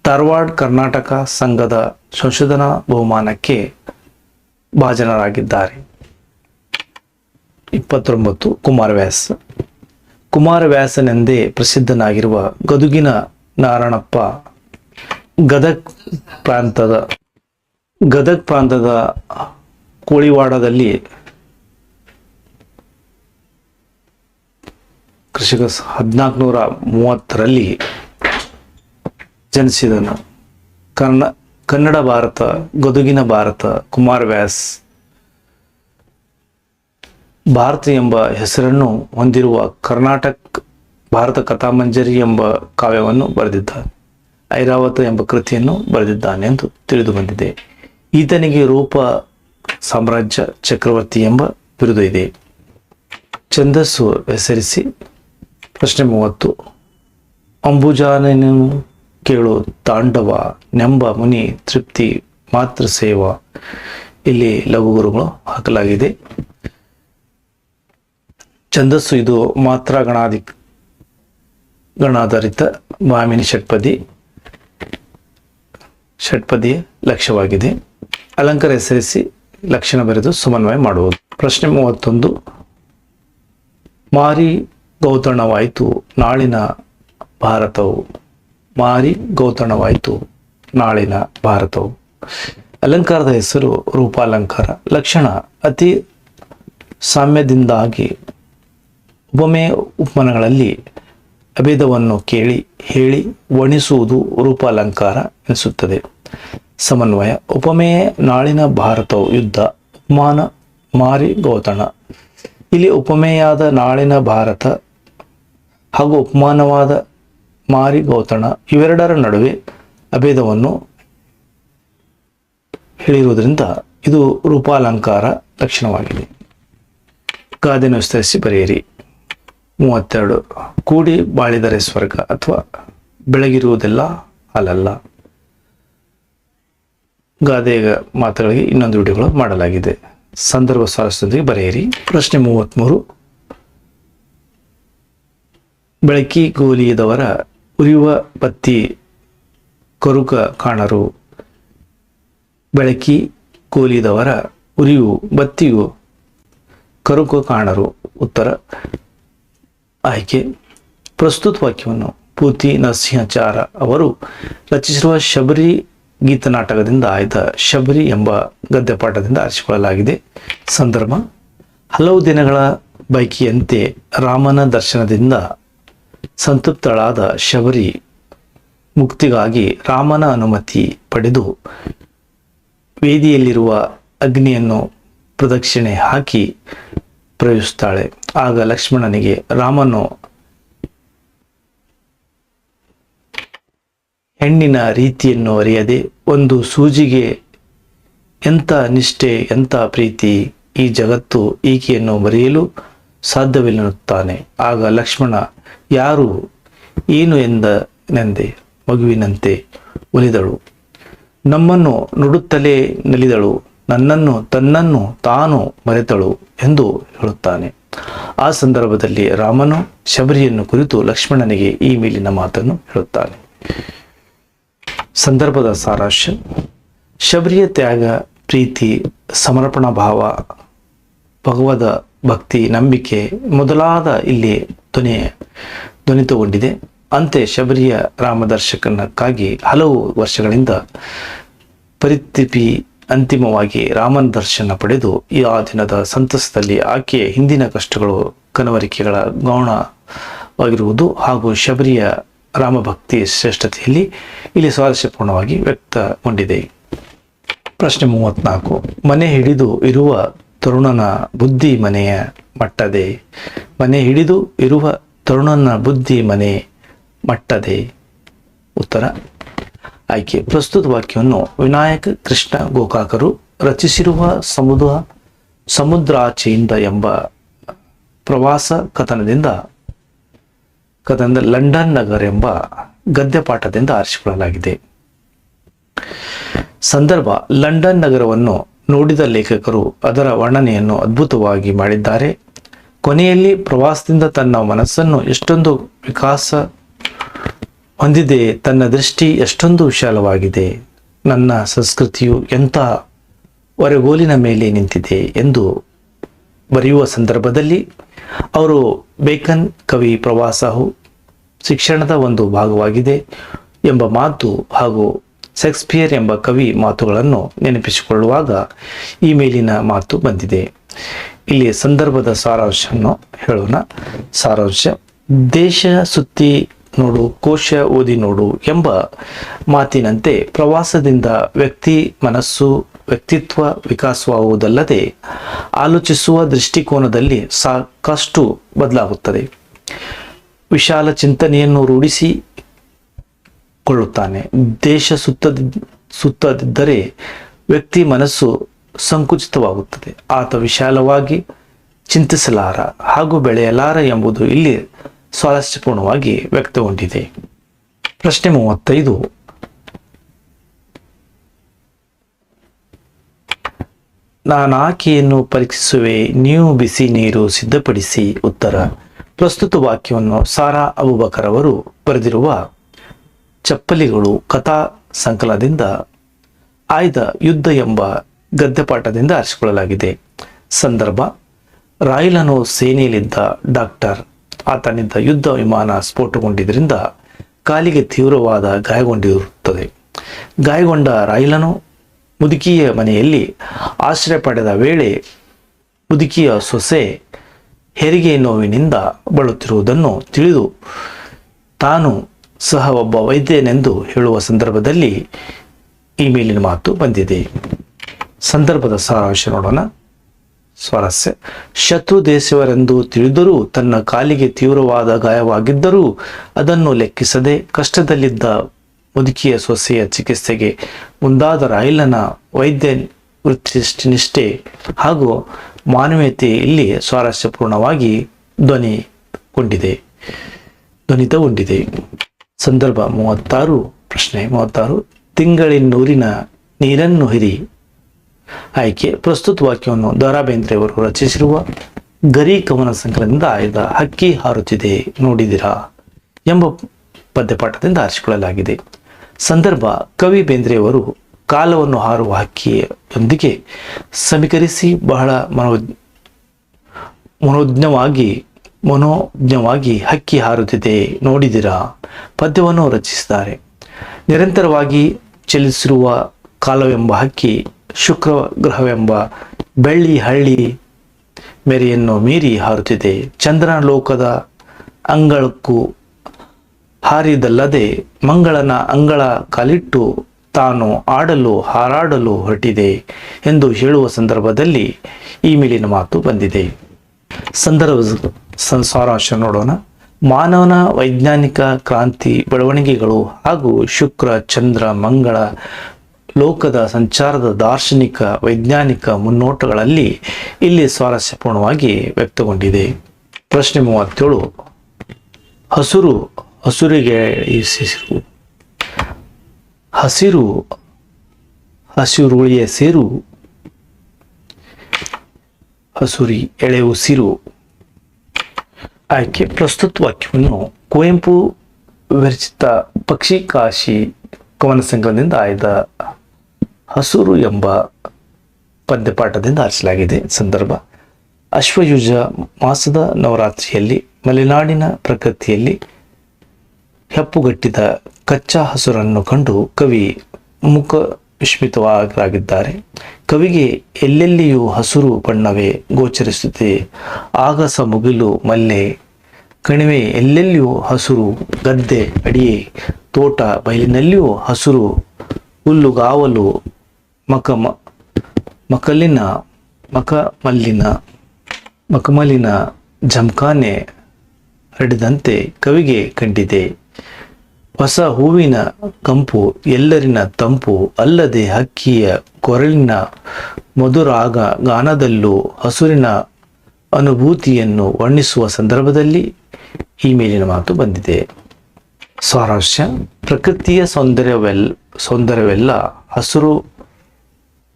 ಧಾರವಾಡ ಕರ್ನಾಟಕ ಸಂಘದ ಸಂಶೋಧನಾ ಬಹುಮಾನಕ್ಕೆ ಭಾಜನರಾಗಿದ್ದಾರೆ. 29. ಕುಮಾರವ್ಯಾಸನೆಂದೇ ಪ್ರಸಿದ್ಧನಾಗಿರುವ ಗದುಗಿನ ನಾರಣಪ್ಪ ಗದಗ್ ಪ್ರಾಂತದ ಕೋಳಿವಾಡದಲ್ಲಿ ಕೃಷಿಕ 1430ರಲ್ಲಿ ಜನಿಸಿದನು. ಕನ್ನಡ ಭಾರತ, ಗದುಗಿನ ಭಾರತ, ಕುಮಾರವ್ಯಾಸ್ ಭಾರತ ಎಂಬ ಹೆಸರನ್ನು ಹೊಂದಿರುವ ಭಾರತ ಕಥಾಮಂಜರಿ ಎಂಬ ಕಾವ್ಯವನ್ನು ಬರೆದಿದ್ದಾನೆ. ಐರಾವತ ಎಂಬ ಕೃತಿಯನ್ನು ಬರೆದಿದ್ದಾನೆ ಎಂದು ತಿಳಿದು ಬಂದಿದೆ. ಈತನಿಗೆ ರೂಪ ಸಾಮ್ರಾಜ್ಯ ಚಕ್ರವರ್ತಿ ಎಂಬ ಬಿರುದು ಇದೆ. ಛಂದಸ್ಸು ಹೆಸರಿಸಿ. ಪ್ರಶ್ನೆ 30. ಅಂಬುಜಾನನು ಕೇಳು ತಾಂಡವ ನೆಂಬ ಮುನಿ ತೃಪ್ತಿ ಮಾತೃ ಸೇವಾ, ಇಲ್ಲಿ ಲಘುಗುರುಗಳು ಹಾಕಲಾಗಿದೆ. ಛಂದಸ್ಸು ಇದು ಮಾತ್ರ ಗಣಾಧಾರಿತ ಭಾಮಿನಿ ಷಟ್ಪದಿಯ ಲಕ್ಷ್ಯವಾಗಿದೆ. ಅಲಂಕಾರ ಹೆಸರಿಸಿ ಲಕ್ಷಣ ಬರೆದು ಸಮನ್ವಯ ಮಾಡುವುದು. ಪ್ರಶ್ನೆ 31. ಮಾರಿ ಗೌತಣವಾಯಿತು ನಾಳಿನ ಭಾರತವು. ಮಾರಿ ಗೌತಣವಾಯಿತು ನಾಳಿನ ಭಾರತವು. ಅಲಂಕಾರದ ಹೆಸರು ರೂಪಾಲಂಕಾರ. ಲಕ್ಷಣ ಅತಿ ಸಾಮ್ಯದಿಂದಾಗಿ ಉಪಮೇಯ ಉಪಮಾನಗಳಲ್ಲಿ ಅಭೇದವನ್ನು ಹೇಳಿ ವರ್ಣಿಸುವುದು ರೂಪಾಲಂಕಾರ ಎನಿಸುತ್ತದೆ. ಸಮನ್ವಯ. ಉಪಮೇಯ ನಾಳಿನ ಭಾರತವು ಯುದ್ಧ. ಉಪಮಾನ ಮಾರಿ ಗೌತಣ. ಇಲ್ಲಿ ಉಪಮೇಯಾದ ನಾಳಿನ ಭಾರತ ಹಾಗೂ ಉಪಮಾನವಾದ ಮಾರಿ ಗೌತಣ ಇವೆರಡರ ನಡುವೆ ಅಭೇದವನ್ನು ಹೇಳಿರುವುದರಿಂದ ಇದು ರೂಪಾಲಂಕಾರ ಲಕ್ಷಣವಾಗಿದೆ. ಗಾದೆಯನ್ನು ವಿಸ್ತರಿಸಿ ಬರೆಯಿರಿ. 32. ಕೂಡಿ ಬಾಳಿದರೆ ಸ್ವರ್ಗ ಅಥವಾ ಬೆಳಗಿರುವುದೆಲ್ಲ ಹಾಲಲ್ಲ. ಗಾದೆಯ ಮಾತುಗಳಿಗೆ ಇನ್ನೊಂದು ವಿಡಿಯೋಗಳು ಮಾಡಲಾಗಿದೆ. ಸಂದರ್ಭ ಸ್ವಾರಸ್ಯದೊಂದಿಗೆ ಬರೆಯಿರಿ. ಪ್ರಶ್ನೆ 33. ಬೆಳಕಿಗೋಲಿಯದವರ ಉರಿಯುವ ಬತ್ತಿ ಕರುಕ ಕಾಣರು. ಬೆಳಕಿಗೋಲಿಯದವರ ಉರಿಯು ಬತ್ತಿಯು ಕರುಕ ಕಾಣರು. ಉತ್ತರ ಆಯ್ಕೆ. ಪ್ರಸ್ತುತ ವಾಕ್ಯವನ್ನು ಪೂತಿ ನರಸಿಂಹಾಚಾರ್ ಅವರು ರಚಿಸಿರುವ ಶಬರಿ ಗೀತನಾಟಕದಿಂದ ಆಯ್ದ ಶಬರಿ ಎಂಬ ಗದ್ಯಪಾಠದಿಂದ ಆರಿಸಿಕೊಳ್ಳಲಾಗಿದೆ. ಸಂದರ್ಭ. ಹಲವು ದಿನಗಳ ಬೈಕಿಯಂತೆ ರಾಮನ ದರ್ಶನದಿಂದ ಸಂತೃಪ್ತಳಾದ ಶಬರಿ ಮುಕ್ತಿಗಾಗಿ ರಾಮನ ಅನುಮತಿ ಪಡೆದು ವೇದಿಯಲ್ಲಿರುವ ಅಗ್ನಿಯನ್ನು ಪ್ರದಕ್ಷಿಣೆ ಹಾಕಿ ಪ್ರವೇಶಿಸುತ್ತಾಳೆ. ಆಗ ಲಕ್ಷ್ಮಣನಿಗೆ ರಾಮನು ಹೆಣ್ಣಿನ ರೀತಿಯನ್ನು ಅರಿಯದೆ ಒಂದು ಸೂಜಿಗೆ ಎಂಥ ನಿಷ್ಠೆ, ಎಂಥ ಪ್ರೀತಿ, ಈ ಜಗತ್ತು ಈಕೆಯನ್ನು ಮರೆಯಲು ಸಾಧ್ಯವಿಲ್ಲನ್ನುತ್ತಾನೆ. ಆಗ ಲಕ್ಷ್ಮಣ ಯಾರು ಏನು ಎಂದೆಂದೆ ಮಗುವಿನಂತೆ ಒಲಿದಳು, ನಮ್ಮನ್ನು ನುಡುತ್ತಲೇ ನಲಿದಳು, ತನ್ನನ್ನು ತಾನು ಮರೆತಳು ಎಂದು ಹೇಳುತ್ತಾನೆ. ಆ ಸಂದರ್ಭದಲ್ಲಿ ರಾಮನು ಶಬರಿಯನ್ನು ಕುರಿತು ಲಕ್ಷ್ಮಣನಿಗೆ ಈ ಮೇಲಿನ ಮಾತನ್ನು ಹೇಳುತ್ತಾನೆ. ಸಂದರ್ಭದ ಸಾರಾಂಶ. ಶಬರಿಯ ತ್ಯಾಗ, ಪ್ರೀತಿ, ಸಮರ್ಪಣಾ ಭಾವ, ಭಗವದ ಭಕ್ತಿ, ನಂಬಿಕೆ ಮೊದಲಾದ ಇಲ್ಲಿ ಧ್ವನಿತಗೊಂಡಿದೆ. ಅಂತೆ ಶಬರಿಯ ರಾಮದರ್ಶನಕ್ಕಾಗಿ ಹಲವು ವರ್ಷಗಳಿಂದ ಪರಿತಪಿ ಅಂತಿಮವಾಗಿ ರಾಮನ ದರ್ಶನ ಪಡೆದು ಆ ದಿನದ ಸಂತಸದಲ್ಲಿ ಆಕೆಯ ಹಿಂದಿನ ಕಷ್ಟಗಳು, ಕನವರಿಕೆಗಳ ಗೌಣವಾಗಿರುವುದು ಹಾಗೂ ಶಬರಿಯ ರಾಮಭಕ್ತಿ ಶ್ರೇಷ್ಠತೆಯಲ್ಲಿ ಇಲ್ಲಿ ಸ್ವಾರಸ್ಯಪೂರ್ಣವಾಗಿ ವ್ಯಕ್ತಗೊಂಡಿದೆ. ಪ್ರಶ್ನೆ 34. ಮನೆ ಹಿಡಿದು ಇರುವ ತರುಣನ ಬುದ್ಧಿ ಮನೆಯ ಮಟ್ಟದೆ. ಮನೆ ಹಿಡಿದು ಇರುವ ತರುಣನ ಬುದ್ಧಿ ಮನೆ ಮಟ್ಟದೆ. ಉತ್ತರ ಆಯ್ಕೆ. ಪ್ರಸ್ತುತ ವಾಕ್ಯವನ್ನು ವಿನಾಯಕ ಕೃಷ್ಣ ಗೋಕಾಕರು ರಚಿಸಿರುವ ಸಮುದ್ರಾಚೆಯಿಂದ ಎಂಬ ಪ್ರವಾಸ ಕಥನದಿಂದ ಲಂಡನ್ ನಗರ ಎಂಬ ಗದ್ಯಪಾಠದಿಂದ ಆರಿಸಿಕೊಳ್ಳಲಾಗಿದೆ. ಸಂದರ್ಭ. ಲಂಡನ್ ನಗರವನ್ನು ನೋಡಿದ ಲೇಖಕರು ಅದರ ವರ್ಣನೆಯನ್ನು ಅದ್ಭುತವಾಗಿ ಮಾಡಿದ್ದಾರೆ. ಕೊನೆಯಲ್ಲಿ ಪ್ರವಾಸದಿಂದ ತನ್ನ ಮನಸ್ಸನ್ನು ಎಷ್ಟೊಂದು ವಿಕಾಸ ಹೊಂದಿದೆ, ತನ್ನ ದೃಷ್ಟಿ ಎಷ್ಟೊಂದು ವಿಶಾಲವಾಗಿದೆ, ನನ್ನ ಸಂಸ್ಕೃತಿಯು ಎಂಥ ಒರೆಗೋಲಿನ ಮೇಲೆ ನಿಂತಿದೆ ಎಂದು ಬರೆಯುವ ಸಂದರ್ಭದಲ್ಲಿ ಅವರು ಬೇಕನ್ ಕವಿ ಪ್ರವಾಸವು ಶಿಕ್ಷಣದ ಒಂದು ಭಾಗವಾಗಿದೆ ಎಂಬ ಮಾತು ಹಾಗೂ ಶೇಕ್ಸ್ಪಿಯರ್ ಎಂಬ ಕವಿ ಮಾತುಗಳನ್ನು ನೆನಪಿಸಿಕೊಳ್ಳುವಾಗ ಈ ಮೇಲಿನ ಮಾತು ಬಂದಿದೆ. ಇಲ್ಲಿ ಸಂದರ್ಭದ ಸಾರಾಂಶವನ್ನು ಹೇಳೋಣ. ಸಾರಾಂಶ. ದೇಶ ಸುತ್ತಿ ನೋಡು, ಕೋಶ ಓದಿ ನೋಡು ಎಂಬ ಮಾತಿನಂತೆ ಪ್ರವಾಸದಿಂದ ವ್ಯಕ್ತಿ ಮನಸ್ಸು, ವ್ಯಕ್ತಿತ್ವ ವಿಕಾಸವಾಗುವುದಲ್ಲದೆ ಆಲೋಚಿಸುವ ದೃಷ್ಟಿಕೋನದಲ್ಲಿ ಸಾಕಷ್ಟು ಬದಲಾಗುತ್ತದೆ. ವಿಶಾಲ ಚಿಂತನೆಯನ್ನು ರೂಢಿಸಿಕೊಳ್ಳುತ್ತಾನೆ. ದೇಶ ಸುತ್ತದಿದ್ದರೆ ವ್ಯಕ್ತಿ ಮನಸ್ಸು ಸಂಕುಚಿತವಾಗುತ್ತದೆ. ಆತ ವಿಶಾಲವಾಗಿ ಚಿಂತಿಸಲಾರ ಹಾಗೂ ಬೆಳೆಯಲಾರ ಎಂಬುದು ಇಲ್ಲಿ ಸ್ವಾರಸ್ಯಪೂರ್ಣವಾಗಿ ವ್ಯಕ್ತಗೊಂಡಿದೆ. ಪ್ರಶ್ನೆ 35. ನಾನು ಆಕೆಯನ್ನು ಪರೀಕ್ಷಿಸುವೆ, ನೀವು ಬಿಸಿ ನೀರು ಸಿದ್ಧಪಡಿಸಿ. ಉತ್ತರ. ಪ್ರಸ್ತುತ ವಾಕ್ಯವನ್ನು ಸಾರಾ ಅಬೂಬಕರ್ ಅವರು ಬರೆದಿರುವ ಚಪ್ಪಲಿಗಳು ಕಥಾ ಸಂಕಲನದಿಂದ ಆಯ್ದ ಯುದ್ಧ ಎಂಬ ಗದ್ಯಪಾಠದಿಂದ ಆರಿಸಿಕೊಳ್ಳಲಾಗಿದೆ. ಸಂದರ್ಭ: ರಾಯ್ಲನು ಸೇನೆಯಲ್ಲಿದ್ದ ಡಾಕ್ಟರ್. ಆತನಿಂದ ಯುದ್ಧ ವಿಮಾನ ಸ್ಫೋಟಗೊಂಡಿದ್ದರಿಂದ ಕಾಲಿಗೆ ತೀವ್ರವಾದ ಗಾಯಗೊಂಡಿರುತ್ತದೆ. ಗಾಯಗೊಂಡ ರಾಯ್ಲನು ಮುದುಕಿಯ ಮನೆಯಲ್ಲಿ ಆಶ್ರಯ ಪಡೆದ ವೇಳೆ ಮುದುಕಿಯ ಸೊಸೆ ಹೆರಿಗೆ ನೋವಿನಿಂದ ಬಳಲುತ್ತಿರುವುದನ್ನು ತಿಳಿದು ತಾನು ಸಹ ಒಬ್ಬ ವೈದ್ಯನೆಂದು ಹೇಳುವ ಸಂದರ್ಭದಲ್ಲಿ ಈ ಮೇಲಿನ ಮಾತು ಬಂದಿದೆ. ಸಂದರ್ಭದ ಸಾರಾಂಶ ನೋಡೋಣ. ಸ್ವಾರಸ್ಯ: ಶತ್ರು ದೇಶವರೆಂದು ತಿಳಿದರೂ ತನ್ನ ಕಾಲಿಗೆ ತೀವ್ರವಾದ ಗಾಯವಾಗಿದ್ದರೂ ಅದನ್ನು ಲೆಕ್ಕಿಸದೆ ಕಷ್ಟದಲ್ಲಿದ್ದ ಮುದುಕಿಯ ಸೊಸೆಯ ಚಿಕಿತ್ಸೆಗೆ ಮುಂದಾದ ರಾಯ್ಲನ ವೈದ್ಯ ವೃತ್ತಿನಿಷ್ಠೆ ಹಾಗೂ ಮಾನವೀಯತೆ ಇಲ್ಲಿ ಸ್ವಾರಸ್ಯಪೂರ್ಣವಾಗಿ ಧ್ವನಿತಗೊಂಡಿದೆ. ಸಂದರ್ಭ 36. ಪ್ರಶ್ನೆ 36: ತಿಂಗಳಿನೂರಿನ ನೀರನ್ನು ಹಿರಿ. ಆಯ್ಕೆ: ಪ್ರಸ್ತುತ ವಾಕ್ಯವನ್ನು ದ ರಾ ಬೇಂದ್ರೆ ಅವರು ರಚಿಸಿರುವ ಗರಿ ಕವನ ಸಂಕಲನದಿಂದ ಆಯ್ದ ಹಕ್ಕಿ ಹಾರುತ್ತಿದೆ ನೋಡಿದಿರಾ ಎಂಬ ಪದ್ಯಪಾಠದಿಂದ ಆರಿಸಿಕೊಳ್ಳಲಾಗಿದೆ. ಸಂದರ್ಭ: ಕವಿ ಬೇಂದ್ರೆಯವರು ಕಾಲವನ್ನು ಹಾರುವ ಹಕ್ಕಿಯೊಂದಿಗೆ ಸಮೀಕರಿಸಿ ಬಹಳ ಮನೋಜ್ಞವಾಗಿ ಹಕ್ಕಿ ಹಾರುತ್ತಿದೆ ನೋಡಿದಿರಾ ಪದ್ಯವನ್ನು ರಚಿಸಿದ್ದಾರೆ. ನಿರಂತರವಾಗಿ ಚಲಿಸಿರುವ ಕಾಲವೆಂಬ ಹಕ್ಕಿ ಶುಕ್ರ ಗ್ರಹವೆಂಬ ಬೆಳ್ಳಿ ಹಳ್ಳಿ ಮೇರೆಯನ್ನು ಮೀರಿ ಹಾರುತ್ತಿದೆ. ಚಂದ್ರನ ಲೋಕದ ಅಂಗಳಕ್ಕೂ ಹಾರಿದಲ್ಲದೆ ಮಂಗಳನ ಅಂಗಳ ಕಾಲಿಟ್ಟು ತಾನು ಹಾರಾಡಲು ಹೊರಟಿದೆ ಎಂದು ಹೇಳುವ ಸಂದರ್ಭದಲ್ಲಿ ಈ ಮೇಲಿನ ಮಾತು ಬಂದಿದೆ. ಸಂದರ್ಭದ ಸಾರಾಂಶ ನೋಡೋಣ. ಮಾನವನ ವೈಜ್ಞಾನಿಕ ಕ್ರಾಂತಿ ಬೆಳವಣಿಗೆಗಳು ಹಾಗೂ ಶುಕ್ರ ಚಂದ್ರ ಮಂಗಳ ಲೋಕದ ಸಂಚಾರದ ದಾರ್ಶನಿಕ ವೈಜ್ಞಾನಿಕ ಮುನ್ನೋಟಗಳಲ್ಲಿ ಇಲ್ಲಿ ಸ್ವಾರಸ್ಯಪೂರ್ಣವಾಗಿ ವ್ಯಕ್ತಗೊಂಡಿದೆ. ಪ್ರಶ್ನೆ 37: ಹಸುರಿಗೆ ಹಸಿರುಳಿಯ ಸೇರು ಹಸುರಿ ಎಳೆ ಉಸಿರು. ಆಯ್ಕೆ: ಪ್ರಸ್ತುತ ವಾಕ್ಯವನ್ನು ಕುವೆಂಪು ವಿರಚಿತ ಪಕ್ಷಿ ಕಾಶಿ ಕವನ ಸಂಕಲನದಿಂದ ಆಯ್ದ ಹಸುರು ಎಂಬ ಪದ್ಯಪಾಠದಿಂದ ಆರಿಸಲಾಗಿದೆ. ಸಂದರ್ಭ: ಅಶ್ವಯುಜ ಮಾಸದ ನವರಾತ್ರಿಯಲ್ಲಿ ಮಲೆನಾಡಿನ ಪ್ರಕೃತಿಯಲ್ಲಿ ಹೆಪ್ಪುಗಟ್ಟಿದ ಕಚ್ಚಾ ಹಸುರನ್ನು ಕಂಡು ಕವಿ ಮುಖ ವಿಸ್ಮಿತರಾಗಿದ್ದಾರೆ. ಕವಿಗೆ ಎಲ್ಲೆಲ್ಲಿಯೂ ಹಸುರು ಬಣ್ಣವೇ ಗೋಚರಿಸುತ್ತದೆ. ಆಗಸ ಮುಗಿಲು ಮಲ್ಲೆ ಕಣಿವೆ ಎಲ್ಲೆಲ್ಲಿಯೂ ಹಸುರು, ಗದ್ದೆ ಅಡಿಯೇ ತೋಟ ಬಯಲಿನಲ್ಲಿಯೂ ಹಸುರು, ಹುಲ್ಲುಗಾವಲು ಮಕಮಲ್ಲಿನ ಜಮಖಾನೆ ಹರಡಿದಂತೆ ಕವಿಗೆ ಕಂಡಿದೆ. ಹೊಸ ಹೂವಿನ ಕಂಪು ಎಲ್ಲರಿನ ತಂಪು ಅಲ್ಲದೆ ಹಕ್ಕಿಯ ಕೊರಳಿನ ಮಧುರಾಗ ಗಾನದಲ್ಲೂ ಹಸುರಿನ ಅನುಭೂತಿಯನ್ನು ವರ್ಣಿಸುವ ಸಂದರ್ಭದಲ್ಲಿ ಈ ಮೇಲಿನ ಮಾತು ಬಂದಿದೆ. ಸಾರಾಂಶ: ಪ್ರಕೃತಿಯ ಸೌಂದರ್ಯವೆಲ್ಲ ಹಸುರು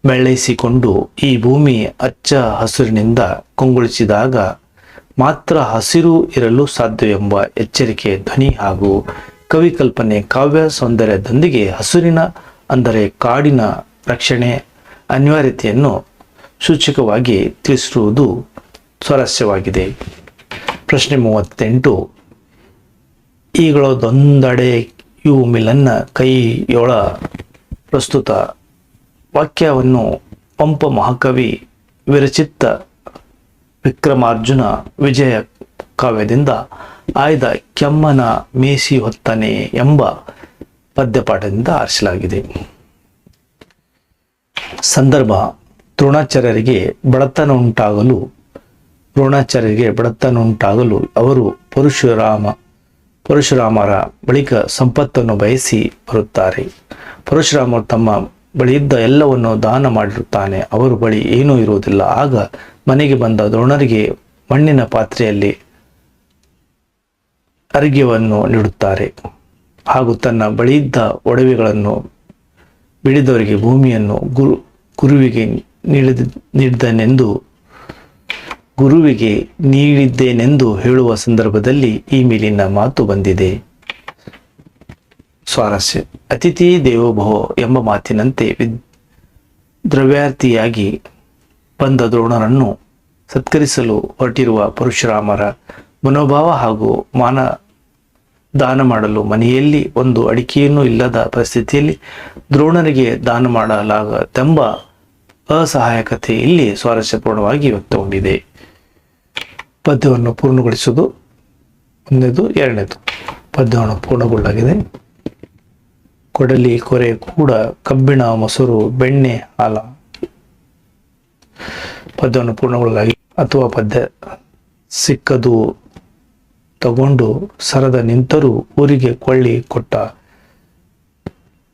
ಬೆಳೆಸಿಕೊಂಡು ಈ ಭೂಮಿ ಹಚ್ಚ ಹಸುರಿನಿಂದ ಕಂಗೊಳಿಸಿದಾಗ ಮಾತ್ರ ಹಸಿರು ಇರಲು ಸಾಧ್ಯವೆಂಬ ಎಚ್ಚರಿಕೆ ಧ್ವನಿ ಹಾಗೂ ಕವಿ ಕಲ್ಪನೆ ಕಾವ್ಯ ಸೌಂದರ್ಯದೊಂದಿಗೆ ಹಸುರಿನ ಅಂದರೆ ಕಾಡಿನ ರಕ್ಷಣೆ ಅನಿವಾರ್ಯತೆಯನ್ನು ಸೂಚಕವಾಗಿ ತಿಳಿಸಿರುವುದು ಸ್ವಾರಸ್ಯವಾಗಿದೆ. ಪ್ರಶ್ನೆ 38: ಈಗಳದೊಂದೆಡೆಯೂ ಮಿಲನ್ನ ಕೈಯೊಳ. ಪ್ರಸ್ತುತ ವಾಕ್ಯವನ್ನು ಪಂಪ ಮಹಾಕವಿ ವಿರಚಿತ ವಿಕ್ರಮಾರ್ಜುನ ವಿಜಯ ಕಾವ್ಯದಿಂದ ಆಯ್ದ ಕೆಮ್ಮನ ಮೇಸಿ ಹೊತ್ತನೆ ಎಂಬ ಪದ್ಯಪಾಠದಿಂದ ಆರಿಸಲಾಗಿದೆ. ಸಂದರ್ಭ: ದ್ರೋಣಾಚಾರ್ಯರಿಗೆ ಬಡತನ ಉಂಟಾಗಲು ಅವರು ಪರಶುರಾಮರ ಬಳಿಕ ಸಂಪತ್ತನ್ನು ಬಯಸಿ ಬರುತ್ತಾರೆ. ಪರಶುರಾಮರು ತಮ್ಮ ಬಳಿಯಿದ್ದ ಎಲ್ಲವನ್ನು ದಾನ ಮಾಡಿರುತ್ತಾನೆ. ಅವರ ಬಳಿ ಏನೂ ಇರುವುದಿಲ್ಲ. ಆಗ ಮನೆಗೆ ಬಂದ ದ್ರೋಣರಿಗೆ ಮಣ್ಣಿನ ಪಾತ್ರೆಯಲ್ಲಿ ಅರ್ಘ್ಯವನ್ನು ನೀಡುತ್ತಾರೆ ಹಾಗೂ ತನ್ನ ಬಳಿಯಿದ್ದ ಒಡವೆಗಳನ್ನು ಬಿಡಿದವರಿಗೆ ಭೂಮಿಯನ್ನು ಗುರುವಿಗೆ ನೀಡಿದ್ದನೆಂದು ಗುರುವಿಗೆ ನೀಡಿದ್ದೇನೆಂದು ಹೇಳುವ ಸಂದರ್ಭದಲ್ಲಿ ಈ ಮೇಲಿನ ಮಾತು ಬಂದಿದೆ. ಸ್ವಾರಸ್ಯ: ಅತಿಥಿ ದೇವೋಭವ ಎಂಬ ಮಾತಿನಂತೆ ದ್ರವ್ಯಾರ್ಥಿಯಾಗಿ ಬಂದ ದ್ರೋಣರನ್ನು ಸತ್ಕರಿಸಲು ಹೊರಟಿರುವ ಪರಶುರಾಮರ ಮನೋಭಾವ ಹಾಗೂ ದಾನ ಮಾಡಲು ಮನೆಯಲ್ಲಿ ಒಂದು ಅಡಿಕೆಯನ್ನೂ ಇಲ್ಲದ ಪರಿಸ್ಥಿತಿಯಲ್ಲಿ ದ್ರೋಣರಿಗೆ ದಾನ ಮಾಡಲಾಗದೆಂಬ ಅಸಹಾಯಕತೆ ಇಲ್ಲಿ ಸ್ವಾರಸ್ಯಪೂರ್ಣವಾಗಿ ವ್ಯಕ್ತಗೊಂಡಿದೆ. ಪದ್ಯವನ್ನು ಪೂರ್ಣಗೊಳಿಸುವುದು ಒಂದನೇದು. ಎರಡನೇದು ಪದ್ಯವನ್ನು ಪೂರ್ಣಗೊಳ್ಳಾಗಿದೆ. ಕೊಡಲಿ ಕೊರೆ ಕೂಡ ಕಬ್ಬಿಣ ಮೊಸರು ಬೆಣ್ಣೆ ಹಾಲ. ಪದ್ಯವನ್ನು ಪೂರ್ಣಗೊಳ್ಳಲಾಗಿ ಅಥವಾ ಪದ್ಯ ಸಿಕ್ಕದು ತಗೊಂಡು ಸರದ ನಿಂತರೂ ಊರಿಗೆ ಕೊಳ್ಳಿ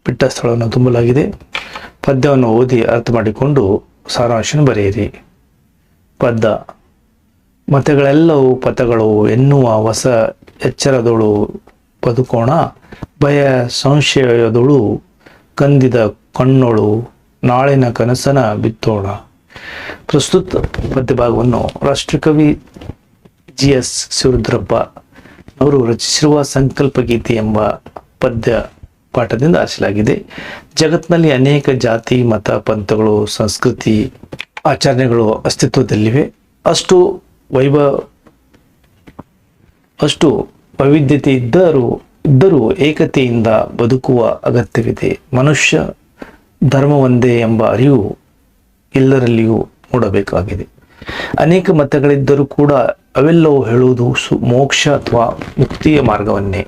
ಬಿಟ್ಟ ಸ್ಥಳವನ್ನು ತುಂಬಲಾಗಿದೆ. ಪದ್ಯವನ್ನು ಓದಿ ಅರ್ಥ ಮಾಡಿಕೊಂಡು ಸಾರಾಂಶವನ್ನು ಬರೆಯಿರಿ. ಪದ್ಯ: ಮತಗಳೆಲ್ಲವೂ ಪಥಗಳು ಎನ್ನುವ ಹೊಸ ಎಚ್ಚರದೊಳು ಬದುಕೋಣ, ಭಯ ಸಂಶಯದೊಳು ಕಂದಿದ ಕಣ್ಣೊಳು ನಾಳಿನ ಕನಸನ ಬಿತ್ತೋಣ. ಪ್ರಸ್ತುತ ಪದ್ಯಭಾಗವನ್ನು ರಾಷ್ಟ್ರಕವಿ GS ಶಿವರುದ್ರಪ್ಪ ಅವರು ರಚಿಸಿರುವ ಸಂಕಲ್ಪ ಗೀತೆ ಎಂಬ ಪದ್ಯ ಪಾಠದಿಂದ ಆರಿಸಲಾಗಿದೆ. ಜಗತ್ತಿನಲ್ಲಿ ಅನೇಕ ಜಾತಿ, ಮತ, ಪಂಥಗಳು, ಸಂಸ್ಕೃತಿ, ಆಚರಣೆಗಳು ಅಸ್ತಿತ್ವದಲ್ಲಿವೆ. ಅಷ್ಟು ವೈವಿಧ್ಯತೆ ಇದ್ದರೂ ಏಕತೆಯಿಂದ ಬದುಕುವ ಅಗತ್ಯವಿದೆ. ಮನುಷ್ಯ ಧರ್ಮ ಒಂದೇ ಎಂಬ ಅರಿವು ಎಲ್ಲರಲ್ಲಿಯೂ ಮೂಡಬೇಕಾಗಿದೆ. ಅನೇಕ ಮತಗಳಿದ್ದರೂ ಕೂಡ ಅವೆಲ್ಲವೂ ಹೇಳುವುದು ಮೋಕ್ಷ ಅಥವಾ ಮುಕ್ತಿಯ ಮಾರ್ಗವನ್ನೇ.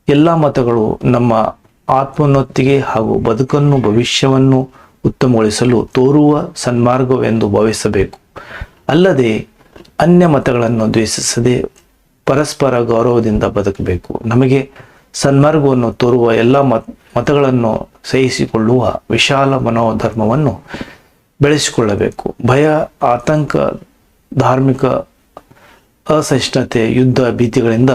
ಎಲ್ಲ ಮತಗಳು ನಮ್ಮ ಆತ್ಮೋನ್ನತಿಗೆ ಹಾಗೂ ಬದುಕನ್ನು ಭವಿಷ್ಯವನ್ನು ಉತ್ತಮಗೊಳಿಸಲು ತೋರುವ ಸನ್ಮಾರ್ಗವೆಂದು ಭಾವಿಸಬೇಕು. ಅಲ್ಲದೆ ಅನ್ಯ ಮತಗಳನ್ನು ದ್ವೇಷಿಸದೆ ಪರಸ್ಪರ ಗೌರವದಿಂದ ಬದುಕಬೇಕು. ನಮಗೆ ಸನ್ಮಾರ್ಗವನ್ನು ತೋರುವ ಎಲ್ಲ ಮತಗಳನ್ನು ಸಹಿಸಿಕೊಳ್ಳುವ ವಿಶಾಲ ಮನೋಧರ್ಮವನ್ನು ಬೆಳೆಸಿಕೊಳ್ಳಬೇಕು. ಭಯ, ಆತಂಕ, ಧಾರ್ಮಿಕ ಅಸಹಿಷ್ಣುತೆ, ಯುದ್ಧ ಭೀತಿಗಳಿಂದ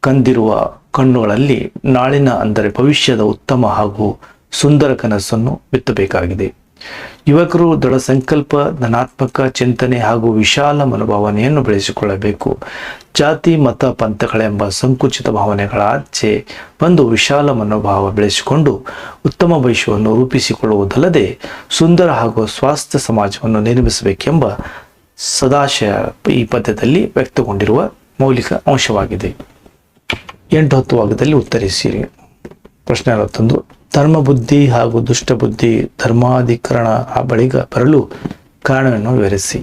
ಕಂದಿರುವ ಕಣ್ಣುಗಳಲ್ಲಿ ನಾಳಿನ ಅಂದರೆ ಭವಿಷ್ಯದ ಉತ್ತಮ ಹಾಗೂ ಸುಂದರ ಕನಸನ್ನು ಬಿತ್ತಬೇಕಾಗಿದೆ. ಯುವಕರು ದೃಢ ಸಂಕಲ್ಪ, ಧನಾತ್ಮಕ ಚಿಂತನೆ ಹಾಗೂ ವಿಶಾಲ ಮನೋಭಾವನೆಯನ್ನು ಬೆಳೆಸಿಕೊಳ್ಳಬೇಕು. ಜಾತಿ, ಮತ, ಪಂಥಗಳೆಂಬ ಸಂಕುಚಿತ ಭಾವನೆಗಳ ಆಚೆ ಬಂದು ವಿಶಾಲ ಮನೋಭಾವ ಬೆಳೆಸಿಕೊಂಡು ಉತ್ತಮ ಭವಿಷ್ಯವನ್ನು ರೂಪಿಸಿಕೊಳ್ಳುವುದಲ್ಲದೆ ಸುಂದರ ಹಾಗೂ ಸ್ವಾಸ್ಥ್ಯ ಸಮಾಜವನ್ನು ನಿರ್ಮಿಸಬೇಕೆಂಬ ಸದಾಶಯ ಈ ಪದ್ಯದಲ್ಲಿ ವ್ಯಕ್ತಗೊಂಡಿರುವ ಮೌಲಿಕ ಅಂಶವಾಗಿದೆ. 8-10 ಭಾಗದಲ್ಲಿ ಉತ್ತರಿಸಿರಿ. ಪ್ರಶ್ನೆ 61. ಧರ್ಮಬುದ್ಧಿ ಹಾಗೂ ದುಷ್ಟಬುದ್ಧಿ ಧರ್ಮಾಧಿಕರಣ ಬಳಿಕ ಬರಲು ಕಾರಣವನ್ನು ವಿವರಿಸಿ.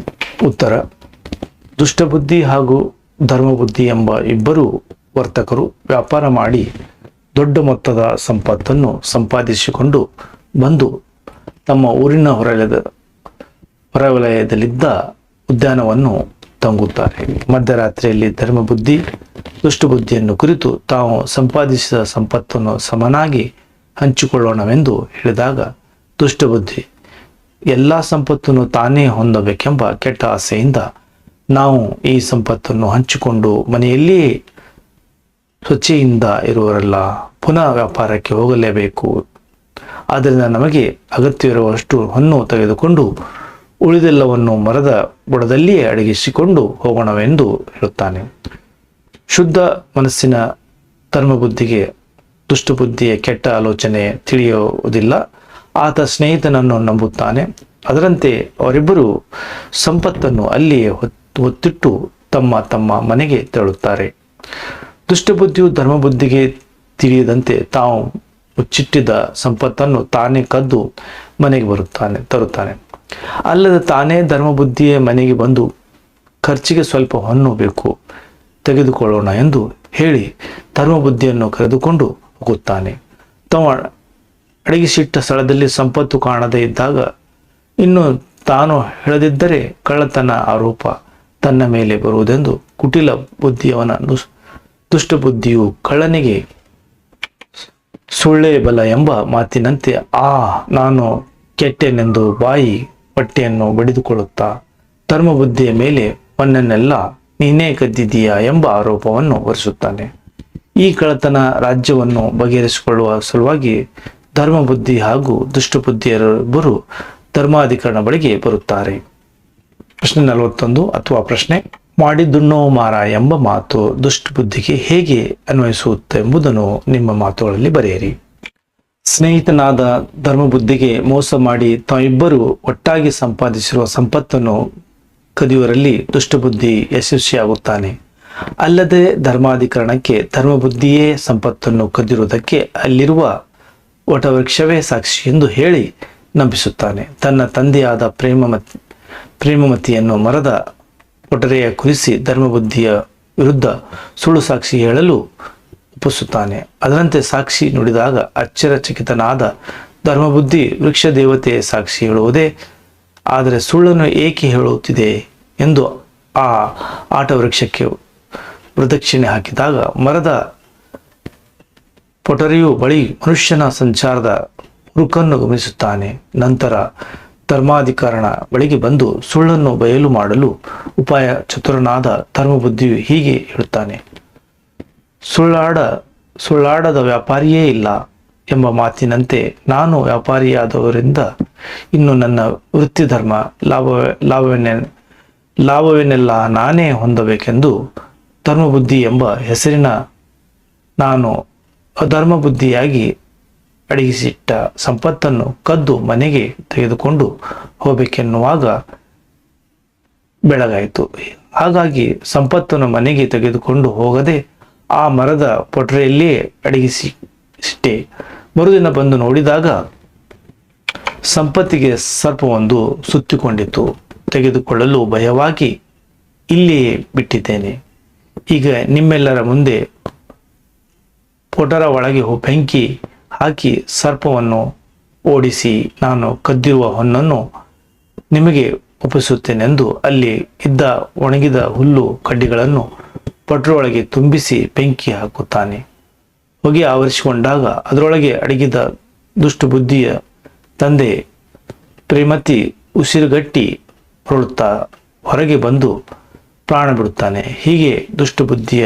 ಉತ್ತರ: ದುಷ್ಟಬುದ್ಧಿ ಹಾಗೂ ಧರ್ಮಬುದ್ಧಿ ಎಂಬ ಇಬ್ಬರು ವರ್ತಕರು ವ್ಯಾಪಾರ ಮಾಡಿ ದೊಡ್ಡ ಮೊತ್ತದ ಸಂಪತ್ತನ್ನು ಸಂಪಾದಿಸಿಕೊಂಡು ಬಂದು ತಮ್ಮ ಊರಿನ ಹೊರವಲಯದಲ್ಲಿದ್ದ ಉದ್ಯಾನವನ್ನು ತಂಗುತ್ತಾರೆ. ಮಧ್ಯರಾತ್ರಿಯಲ್ಲಿ ಧರ್ಮಬುದ್ಧಿ ದುಷ್ಟಬುದ್ಧಿಯನ್ನು ಕುರಿತು ತಾವು ಸಂಪಾದಿಸಿದ ಸಂಪತ್ತನ್ನು ಸಮನಾಗಿ ಹಂಚಿಕೊಳ್ಳೋಣವೆಂದು ಹೇಳಿದಾಗ ದುಷ್ಟಬುದ್ಧಿ ಎಲ್ಲ ಸಂಪತ್ತನ್ನು ತಾನೇ ಹೊಂದಬೇಕೆಂಬ ಕೆಟ್ಟ ಆಸೆಯಿಂದ ನಾವು ಈ ಸಂಪತ್ತನ್ನು ಹಂಚಿಕೊಂಡು ಮನೆಯಲ್ಲಿಯೇ ಸ್ವಚ್ಛೆಯಿಂದ ಇರುವವರೆಲ್ಲ ಪುನಃ ವ್ಯಾಪಾರಕ್ಕೆ ಹೋಗಲೇಬೇಕು. ಆದ್ದರಿಂದ ನಮಗೆ ಅಗತ್ಯವಿರುವಷ್ಟು ಹೊನ್ನು ತೆಗೆದುಕೊಂಡು ಉಳಿದೆಲ್ಲವನ್ನು ಮರದ ಬುಡದಲ್ಲಿಯೇ ಅಡಗಿಸಿಕೊಂಡು ಹೋಗೋಣವೆಂದು ಹೇಳುತ್ತಾನೆ. ಶುದ್ಧ ಮನಸ್ಸಿನ ಧರ್ಮಬುದ್ಧಿಗೆ ದುಷ್ಟಬುದ್ಧಿಯ ಕೆಟ್ಟ ಆಲೋಚನೆ ತಿಳಿಯುವುದಿಲ್ಲ. ಆತ ಸ್ನೇಹಿತನನ್ನು ನಂಬುತ್ತಾನೆ. ಅದರಂತೆ ಅವರಿಬ್ಬರು ಸಂಪತ್ತನ್ನು ಅಲ್ಲಿಯೇ ಹೊತ್ತಿಟ್ಟು ತಮ್ಮ ತಮ್ಮ ಮನೆಗೆ ತೆರಳುತ್ತಾರೆ. ದುಷ್ಟಬುದ್ಧಿಯು ಧರ್ಮಬುದ್ಧಿಗೆ ತಿಳಿಯದಂತೆ ತಾವು ಮುಚ್ಚಿಟ್ಟಿದ್ದ ಸಂಪತ್ತನ್ನು ತಾನೇ ಕದ್ದು ಮನೆಗೆ ತರುತ್ತಾನೆ. ಅಲ್ಲದೆ ತಾನೇ ಧರ್ಮಬುದ್ಧಿಯ ಮನೆಗೆ ಬಂದು ಖರ್ಚಿಗೆ ಸ್ವಲ್ಪ ಹೊನ್ನು ಬೇಕು, ತೆಗೆದುಕೊಳ್ಳೋಣ ಎಂದು ಹೇಳಿ ಧರ್ಮಬುದ್ಧಿಯನ್ನು ಕರೆದುಕೊಂಡು ಹೋಗುತ್ತಾನೆ. ತಾವು ಅಡಗಿಸಿಟ್ಟ ಸ್ಥಳದಲ್ಲಿ ಸಂಪತ್ತು ಕಾಣದೇ ಇದ್ದಾಗ ಇನ್ನು ತಾನು ಹೇಳದಿದ್ದರೆ ಕಳ್ಳತನ ಆರೋಪ ತನ್ನ ಮೇಲೆ ಬರುವುದೆಂದು ಕುಟಿಲ ಬುದ್ಧಿಯವನ ದುಷ್ಟಬುದ್ಧಿಯು ಕಳ್ಳನಿಗೆ ಸುಳ್ಳೇ ಬಲ ಎಂಬ ಮಾತಿನಂತೆ ನಾನು ಕೆಟ್ಟೆನೆಂದು ಬಾಯಿ ಪಟ್ಟೆಯನ್ನು ಬಡಿದುಕೊಳ್ಳುತ್ತಾ ಧರ್ಮಬುದ್ಧಿಯ ಮೇಲೆ ಮಣ್ಣನ್ನೆಲ್ಲ ನೀನೇ ಕದ್ದಿದ್ದೀಯಾ ಎಂಬ ಆರೋಪವನ್ನು ಹೊರಿಸುತ್ತಾನೆ. ಈ ಕಳ್ಳತನ ರಾಜ್ಯವನ್ನು ಬಗೆಹರಿಸಿಕೊಳ್ಳುವ ಸಲುವಾಗಿ ಧರ್ಮಬುದ್ಧಿ ಹಾಗೂ ದುಷ್ಟಬುದ್ಧಿಯರಿಬ್ಬರು ಧರ್ಮಾಧಿಕರಣ ಬಳಿಗೆ ಬರುತ್ತಾರೆ. ಪ್ರಶ್ನೆ 41 ಅಥವಾ ಪ್ರಶ್ನೆ, ಮಾಡಿದುಣ್ಣೋ ಮಾರ ಎಂಬ ಮಾತು ದುಷ್ಟ ಬುದ್ಧಿಗೆ ಹೇಗೆ ಅನ್ವಯಿಸುತ್ತೆ ಎಂಬುದನ್ನು ನಿಮ್ಮ ಮಾತುಗಳಲ್ಲಿ ಬರೆಯಿರಿ. ಸ್ನೇಹಿತನಾದ ಧರ್ಮಬುದ್ಧಿಗೆ ಮೋಸ ಮಾಡಿ ತಾವಿಬ್ಬರು ಒಟ್ಟಾಗಿ ಸಂಪಾದಿಸಿರುವ ಸಂಪತ್ತನ್ನು ಕದಿಯುವರಲ್ಲಿ ದುಷ್ಟಬುದ್ಧಿ ಯಶಸ್ವಿಯಾಗುತ್ತಾನೆ. ಅಲ್ಲದೆ ಧರ್ಮಾಧಿಕರಣಕ್ಕೆ ಧರ್ಮಬುದ್ಧಿಯೇ ಸಂಪತ್ತನ್ನು ಕದಿರುವುದಕ್ಕೆ ಅಲ್ಲಿರುವ ವಟವೃಕ್ಷವೇ ಸಾಕ್ಷಿ ಎಂದು ಹೇಳಿ ನಂಬಿಸುತ್ತಾನೆ. ತನ್ನ ತಂದೆಯಾದ ಪ್ರೇಮಮತಿಯನ್ನು ಮರದ ಒಟರೆಯ ಕುರಿಸಿ ಧರ್ಮಬುದ್ಧಿಯ ವಿರುದ್ಧ ಸುಳ್ಳು ಸಾಕ್ಷಿ ಹೇಳಲು ಒಪ್ಪಿಸುತ್ತಾನೆ. ಅದರಂತೆ ಸಾಕ್ಷಿ ನುಡಿದಾಗ ಆಶ್ಚರ್ಯಚಕಿತನಾದ ಧರ್ಮಬುದ್ಧಿ ವೃಕ್ಷ ದೇವತೆಯ ಸಾಕ್ಷಿ ಹೇಳುವುದೇ, ಆದರೆ ಸುಳ್ಳನ್ನು ಏಕೆ ಹೇಳುತ್ತಿದೆ ಎಂದು ಆ ಆಟ ವೃಕ್ಷಕ್ಕೆ ಪ್ರದಕ್ಷಿಣೆ ಹಾಕಿದಾಗ ಮರದ ಪೊಟರೆಯು ಬಳಿ ಮನುಷ್ಯನ ಸಂಚಾರದ ಹುರುಕನ್ನು ಗಮನಿಸುತ್ತಾನೆ. ನಂತರ ಧರ್ಮಾಧಿಕರಣ ಬಳಿಗೆ ಬಂದು ಸುಳ್ಳನ್ನು ಬಯಲು ಮಾಡಲು ಉಪಾಯ ಚತುರನಾದ ಧರ್ಮಬುದ್ಧಿಯು ಹೀಗೆ ಹೇಳುತ್ತಾನೆ, ಸುಳ್ಳಾಡದ ವ್ಯಾಪಾರಿಯೇ ಇಲ್ಲ ಎಂಬ ಮಾತಿನಂತೆ ನಾನು ವ್ಯಾಪಾರಿಯಾದವರಿಂದ ಇನ್ನು ನನ್ನ ವೃತ್ತಿ ಧರ್ಮ ಲಾಭವನ್ನೆಲ್ಲ ನಾನೇ ಹೊಂದಬೇಕೆಂದು ಧರ್ಮಬುದ್ಧಿ ಎಂಬ ಹೆಸರಿನ ನಾನು ಅಧರ್ಮಬುದ್ಧಿಯಾಗಿ ಅಡಗಿಸಿಟ್ಟ ಸಂಪತ್ತನ್ನು ಕದ್ದು ಮನೆಗೆ ತೆಗೆದುಕೊಂಡು ಹೋಗಬೇಕೆನ್ನುವಾಗ ಬೆಳಗಾಯಿತು. ಹಾಗಾಗಿ ಸಂಪತ್ತನ್ನು ಮನೆಗೆ ತೆಗೆದುಕೊಂಡು ಹೋಗದೆ ಆ ಮರದ ಪೊಟರೆಯಲ್ಲಿಯೇ ಅಡಗಿಸಿಟ್ಟೆ. ಮರುದಿನ ಬಂದು ನೋಡಿದಾಗ ಸಂಪತ್ತಿಗೆ ಸರ್ಪವೊಂದು ಸುತ್ತಿಕೊಂಡಿತು. ತೆಗೆದುಕೊಳ್ಳಲು ಭಯವಾಗಿ ಇಲ್ಲಿಯೇ ಬಿಟ್ಟಿದ್ದೇನೆ. ಈಗ ನಿಮ್ಮೆಲ್ಲರ ಮುಂದೆ ಪೊಟರ ಒಳಗೆ ಬೆಂಕಿ ಹಾಕಿ ಸರ್ಪವನ್ನು ಓಡಿಸಿ ನಾನು ಕದ್ದಿರುವ ಹೊನ್ನನ್ನು ನಿಮಗೆ ಒಪ್ಪಿಸುತ್ತೇನೆಂದು ಅಲ್ಲಿ ಇದ್ದ ಒಣಗಿದ ಹುಲ್ಲು ಕಡ್ಡಿಗಳನ್ನು ಪೊಟರೊಳಗೆ ತುಂಬಿಸಿ ಬೆಂಕಿ ಹಾಕುತ್ತಾನೆ. ಹೊಗೆ ಆವರಿಸಿಕೊಂಡಾಗ ಅದರೊಳಗೆ ಅಡಗಿದ ದುಷ್ಟ ಬುದ್ಧಿಯ ತಂದೆ ಪ್ರೇಮತಿ ಉಸಿರುಗಟ್ಟಿ ಹೊರಳುತ್ತಾ ಹೊರಗೆ ಬಂದು ಪ್ರಾಣ ಬಿಡುತ್ತಾನೆ. ಹೀಗೆ ದುಷ್ಟ ಬುದ್ಧಿಯ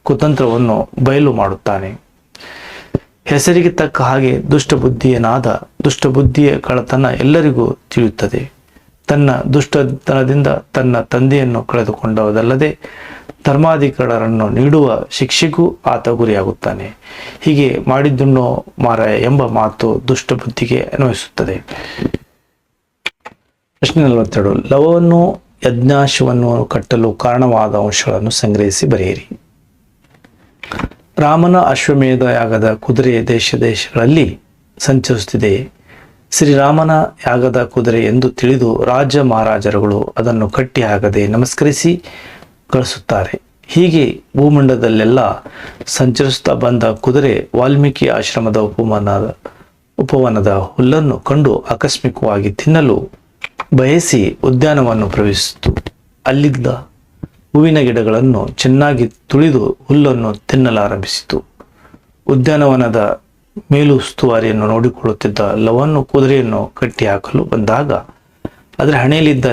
ಕುತಂತ್ರವನ್ನು ಬಯಲು ಮಾಡುತ್ತಾನೆ. ಹೆಸರಿಗೆ ತಕ್ಕ ಹಾಗೆ ದುಷ್ಟಬುದ್ಧಿಯ ಕಳ್ಳತನ ಎಲ್ಲರಿಗೂ ತಿಳಿಯುತ್ತದೆ. ತನ್ನ ದುಷ್ಟತನದಿಂದ ತನ್ನ ತಂದೆಯನ್ನು ಕಳೆದುಕೊಂಡವದಲ್ಲದೆ ಧರ್ಮಾಧಿಕಾರರನ್ನು ನೀಡುವ ಶಿಕ್ಷೆಗೂ ಆತ ಗುರಿಯಾಗುತ್ತಾನೆ. ಹೀಗೆ ಮಾಡಿದುಣ್ಣೋ ಮಾರಾಯ ಎಂಬ ಮಾತು ದುಷ್ಟ ಬುದ್ಧಿಗೆ ಅನ್ವಯಿಸುತ್ತದೆ. ಪ್ರಶ್ನೆ 42, ಲವವನ್ನು ಯಜ್ಞಾಶ್ವವನ್ನು ಕಟ್ಟಲು ಕಾರಣವಾದ ಅಂಶಗಳನ್ನು ಸಂಗ್ರಹಿಸಿ ಬರೆಯಿರಿ. ರಾಮನ ಅಶ್ವಮೇಧ ಯಾಗದ ಕುದುರೆ ದೇಶಗಳಲ್ಲಿ ಸಂಚರಿಸುತ್ತಿದೆ. ಶ್ರೀರಾಮನ ಯಾಗದ ಕುದುರೆ ಎಂದು ತಿಳಿದು ರಾಜ ಮಹಾರಾಜರುಗಳು ಅದನ್ನು ಕಟ್ಟಿ ಹಾಕದೆ ನಮಸ್ಕರಿಸಿ ಕಳಿಸುತ್ತಾರೆ. ಹೀಗೆ ಭೂಮಂಡಲದಲ್ಲೆಲ್ಲ ಸಂಚರಿಸುತ್ತಾ ಬಂದ ಕುದುರೆ ವಾಲ್ಮೀಕಿ ಆಶ್ರಮದ ಉಪವನದ ಹುಲ್ಲನ್ನು ಕಂಡು ಆಕಸ್ಮಿಕವಾಗಿ ತಿನ್ನಲು ಬಯಸಿ ಉದ್ಯಾನವನ್ನು ಪ್ರವೇಶಿಸಿತು. ಅಲ್ಲಿದ್ದ ಹೂವಿನ ಗಿಡಗಳನ್ನು ಚೆನ್ನಾಗಿ ತುಳಿದು ಹುಲ್ಲನ್ನು ತಿನ್ನಲಾರಂಭಿಸಿತು. ಉದ್ಯಾನವನದ ಮೇಲುಸ್ತುವಾರಿಯನ್ನು ನೋಡಿಕೊಳ್ಳುತ್ತಿದ್ದ ಲವನ್ನು ಕುದುರೆಯನ್ನು ಕಟ್ಟಿ ಹಾಕಲು ಬಂದಾಗ ಅದರ ಹಣೆಯಲ್ಲಿದ್ದ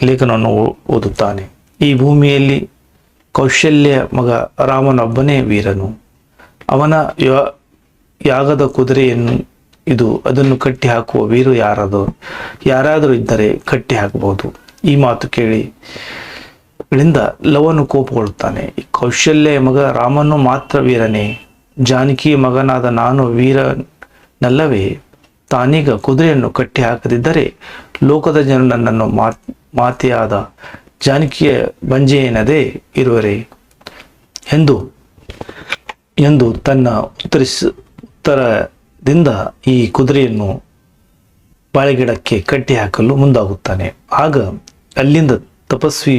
ಲೇಖನವನ್ನು ಓದುತ್ತಾನೆ. ಈ ಭೂಮಿಯಲ್ಲಿ ಕೌಶಲ್ಯ ಮಗ ರಾಮನೊಬ್ಬನೇ ವೀರನು. ಅವನ ಯಾಗದ ಕುದುರೆಯನ್ನು ಇದು, ಅದನ್ನು ಕಟ್ಟಿ ಹಾಕುವ ವೀರು ಯಾರಾದರೂ ಇದ್ದರೆ ಕಟ್ಟಿ ಹಾಕಬಹುದು. ಈ ಮಾತು ಕೇಳಿಗಳಿಂದ ಲವನು ಕೋಪಗೊಳ್ಳುತ್ತಾನೆ. ಕೌಶಲ್ಯ ಮಗ ರಾಮನು ಮಾತ್ರ ವೀರನೇ? ಜಾನಕಿ ಮಗನಾದ ನಾನು ವೀರನಲ್ಲವೇ? ತಾನೀಗ ಕುದುರೆಯನ್ನು ಕಟ್ಟಿ ಹಾಕದಿದ್ದರೆ ಲೋಕದ ಜನರು ನನ್ನನ್ನು ಮಾತೆಯಾದ ಜಾನಕಿಯ ಬಂಜೆಯೇನದೇ ಇರುವರೆ ಎಂದು ತನ್ನ ಉತ್ತರದಿಂದ ಈ ಕುದುರೆಯನ್ನು ಬಾಳೆಗಿಡಕ್ಕೆ ಕಟ್ಟಿ ಹಾಕಲು ಮುಂದಾಗುತ್ತಾನೆ. ಆಗ ಅಲ್ಲಿಂದ ತಪಸ್ವಿ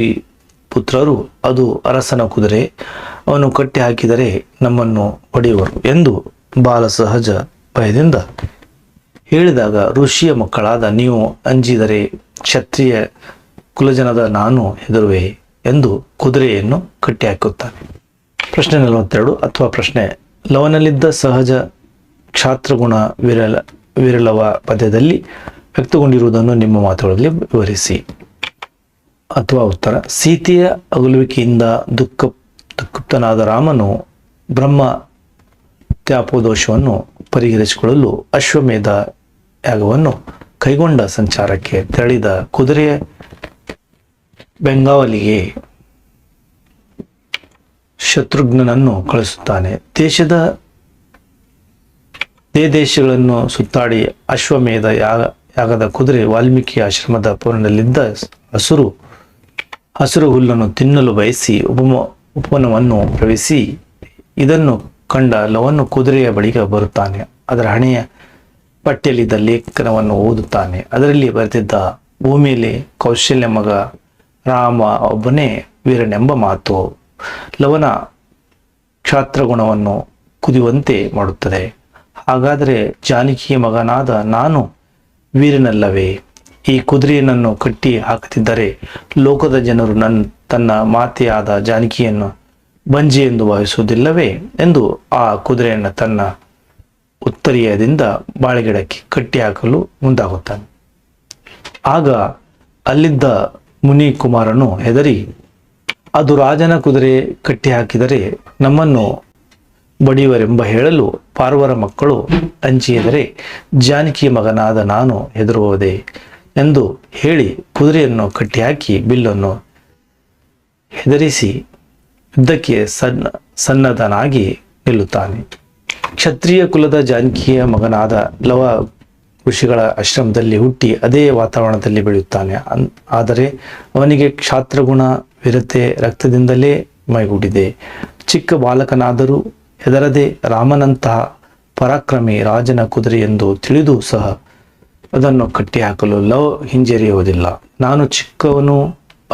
ಪುತ್ರರು, ಅದು ಅರಸನ ಕುದುರೆ, ಅವನು ಕಟ್ಟಿ ಹಾಕಿದರೆ ನಮ್ಮನ್ನು ಹೊಡೆಯುವರು ಎಂದು ಬಾಲಸಹಜ ಭಯದಿಂದ ಹೇಳಿದಾಗ ಋಷಿಯ ಮಕ್ಕಳಾದ ನೀವು ಅಂಜಿದರೆ ಕ್ಷತ್ರಿಯ ಕುಲಜನದ ನಾನು ಹೆದರುವೆ ಎಂದು ಕುದುರೆಯನ್ನು ಕಟ್ಟಿ ಹಾಕುತ್ತಾನೆ. ಪ್ರಶ್ನೆ 42 ಅಥವಾ ಪ್ರಶ್ನೆ, ಲವನಲ್ಲಿದ್ದ ಸಹಜ ಕ್ಷಾತ್ರಗುಣ ವಿರಳವ ಪದ್ಯದಲ್ಲಿ ವ್ಯಕ್ತಗೊಂಡಿರುವುದನ್ನು ನಿಮ್ಮ ಮಾತುಗಳಲ್ಲಿ ವಿವರಿಸಿ. ಅಥವಾ ಉತ್ತರ, ಸೀತೆಯ ಅಗಲುವಿಕೆಯಿಂದ ದುಃಖಿತನಾದ ರಾಮನು ಬ್ರಹ್ಮ ತ್ಯಾಪೋದೋಷವನ್ನು ಪರಿಹರಿಸಿಕೊಳ್ಳಲು ಅಶ್ವಮೇಧ ಯಾಗವನ್ನು ಕೈಗೊಂಡ ಸಂಚಾರಕ್ಕೆ ತೆರಳಿದ ಕುದುರೆಯ ಬೆಂಗಾವಲಿಗೆ ಶತ್ರುಘ್ನನನ್ನು ಕಳಿಸುತ್ತಾನೆ. ದೇಶಗಳನ್ನು ಸುತ್ತಾಡಿ ಅಶ್ವಮೇಧ ಯಾಗದ ಕುದುರೆ ವಾಲ್ಮೀಕಿ ಆಶ್ರಮದ ಪೂರ್ಣದಲ್ಲಿದ್ದ ಹಸಿರು ಹುಲ್ಲನ್ನು ತಿನ್ನಲು ಬಯಸಿ ಉಪವನವನ್ನು ಪ್ರವೇಶಿಸಿ ಇದನ್ನು ಕಂಡ ಲವನು ಕುದುರೆಯ ಬಳಿಗೆ ಬರುತ್ತಾನೆ. ಅದರ ಹಣೆಯ ಪಟ್ಟಿಯಲ್ಲಿದ್ದ ಲೇಖನವನ್ನು ಓದುತ್ತಾನೆ. ಅದರಲ್ಲಿ ಬರೆದಿದ್ದ ಭೂಮಿಯಲ್ಲಿ ಕೌಶಲ್ಯ ಮಗ ರಾಮ ಒಬ್ಬನೇ ವೀರನೆಂಬ ಮಾತು ಲವನ ಕ್ಷಾತ್ರಗುಣವನ್ನು ಕುದಿಯುವಂತೆ ಮಾಡುತ್ತದೆ. ಹಾಗಾದರೆ ಜಾನಕಿಯ ಮಗನಾದ ನಾನು ವೀರನಲ್ಲವೇ? ಈ ಕುದುರೆಯನ್ನು ಕಟ್ಟಿ ಹಾಕುತ್ತಿದ್ದರೆ ಲೋಕದ ಜನರು ತನ್ನ ಮಾತೆಯಾದ ಜಾನಕಿಯನ್ನು ಬಂಜಿ ಎಂದು ಭಾವಿಸುವುದಿಲ್ಲವೇ ಎಂದು ಆ ಕುದುರೆಯನ್ನು ತನ್ನ ಉತ್ತರೀಯದಿಂದ ಬಾಳೆಗಿಡಕ್ಕೆ ಕಟ್ಟಿ ಹಾಕಲು ಮುಂದಾಗುತ್ತಾನೆ. ಆಗ ಅಲ್ಲಿದ್ದ ಮುನಿ ಕುಮಾರನು ಹೆದರಿ, ಅದು ರಾಜನ ಕುದುರೆ, ಕಟ್ಟಿ ಹಾಕಿದರೆ ನಮ್ಮನ್ನು ಬಡಿಯುವರೆಂಬ ಹೇಳಲು ಪಾರ್ವರ ಮಕ್ಕಳು ಅಂಜಿದರೆ ಜಾನಕಿಯ ಮಗನಾದ ನಾನು ಹೆದರುವುದೇ ಎಂದು ಹೇಳಿ ಕುದುರೆಯನ್ನು ಕಟ್ಟಿಹಾಕಿ ಬಿಲ್ಲನ್ನು ಹೆದರಿಸಿ ಯುದ್ಧಕ್ಕೆ ಸನ್ನದ್ಧನಾಗಿ ನಿಲ್ಲುತ್ತಾನೆ. ಕ್ಷತ್ರಿಯ ಕುಲದ ಜಾನಕಿಯ ಮಗನಾದ ಲವ ಋಷಿಗಳ ಆಶ್ರಮದಲ್ಲಿ ಹುಟ್ಟಿ ಅದೇ ವಾತಾವರಣದಲ್ಲಿ ಬೆಳೆಯುತ್ತಾನೆ. ಆದರೆ ಅವನಿಗೆ ಕ್ಷಾತ್ರಗುಣ ವಿರತೆ ರಕ್ತದಿಂದಲೇ ಮೈಗೂಡಿದೆ. ಚಿಕ್ಕ ಬಾಲಕನಾದರೂ ಹೆದರದೆ ರಾಮನಂತಹ ಪರಾಕ್ರಮಿ ರಾಜನ ಕುದುರೆ ಎಂದು ತಿಳಿದು ಸಹ ಅದನ್ನು ಕಟ್ಟಿಹಾಕಲು ಲವ್ ಹಿಂಜರಿಯುವುದಿಲ್ಲ. ನಾನು ಚಿಕ್ಕವನು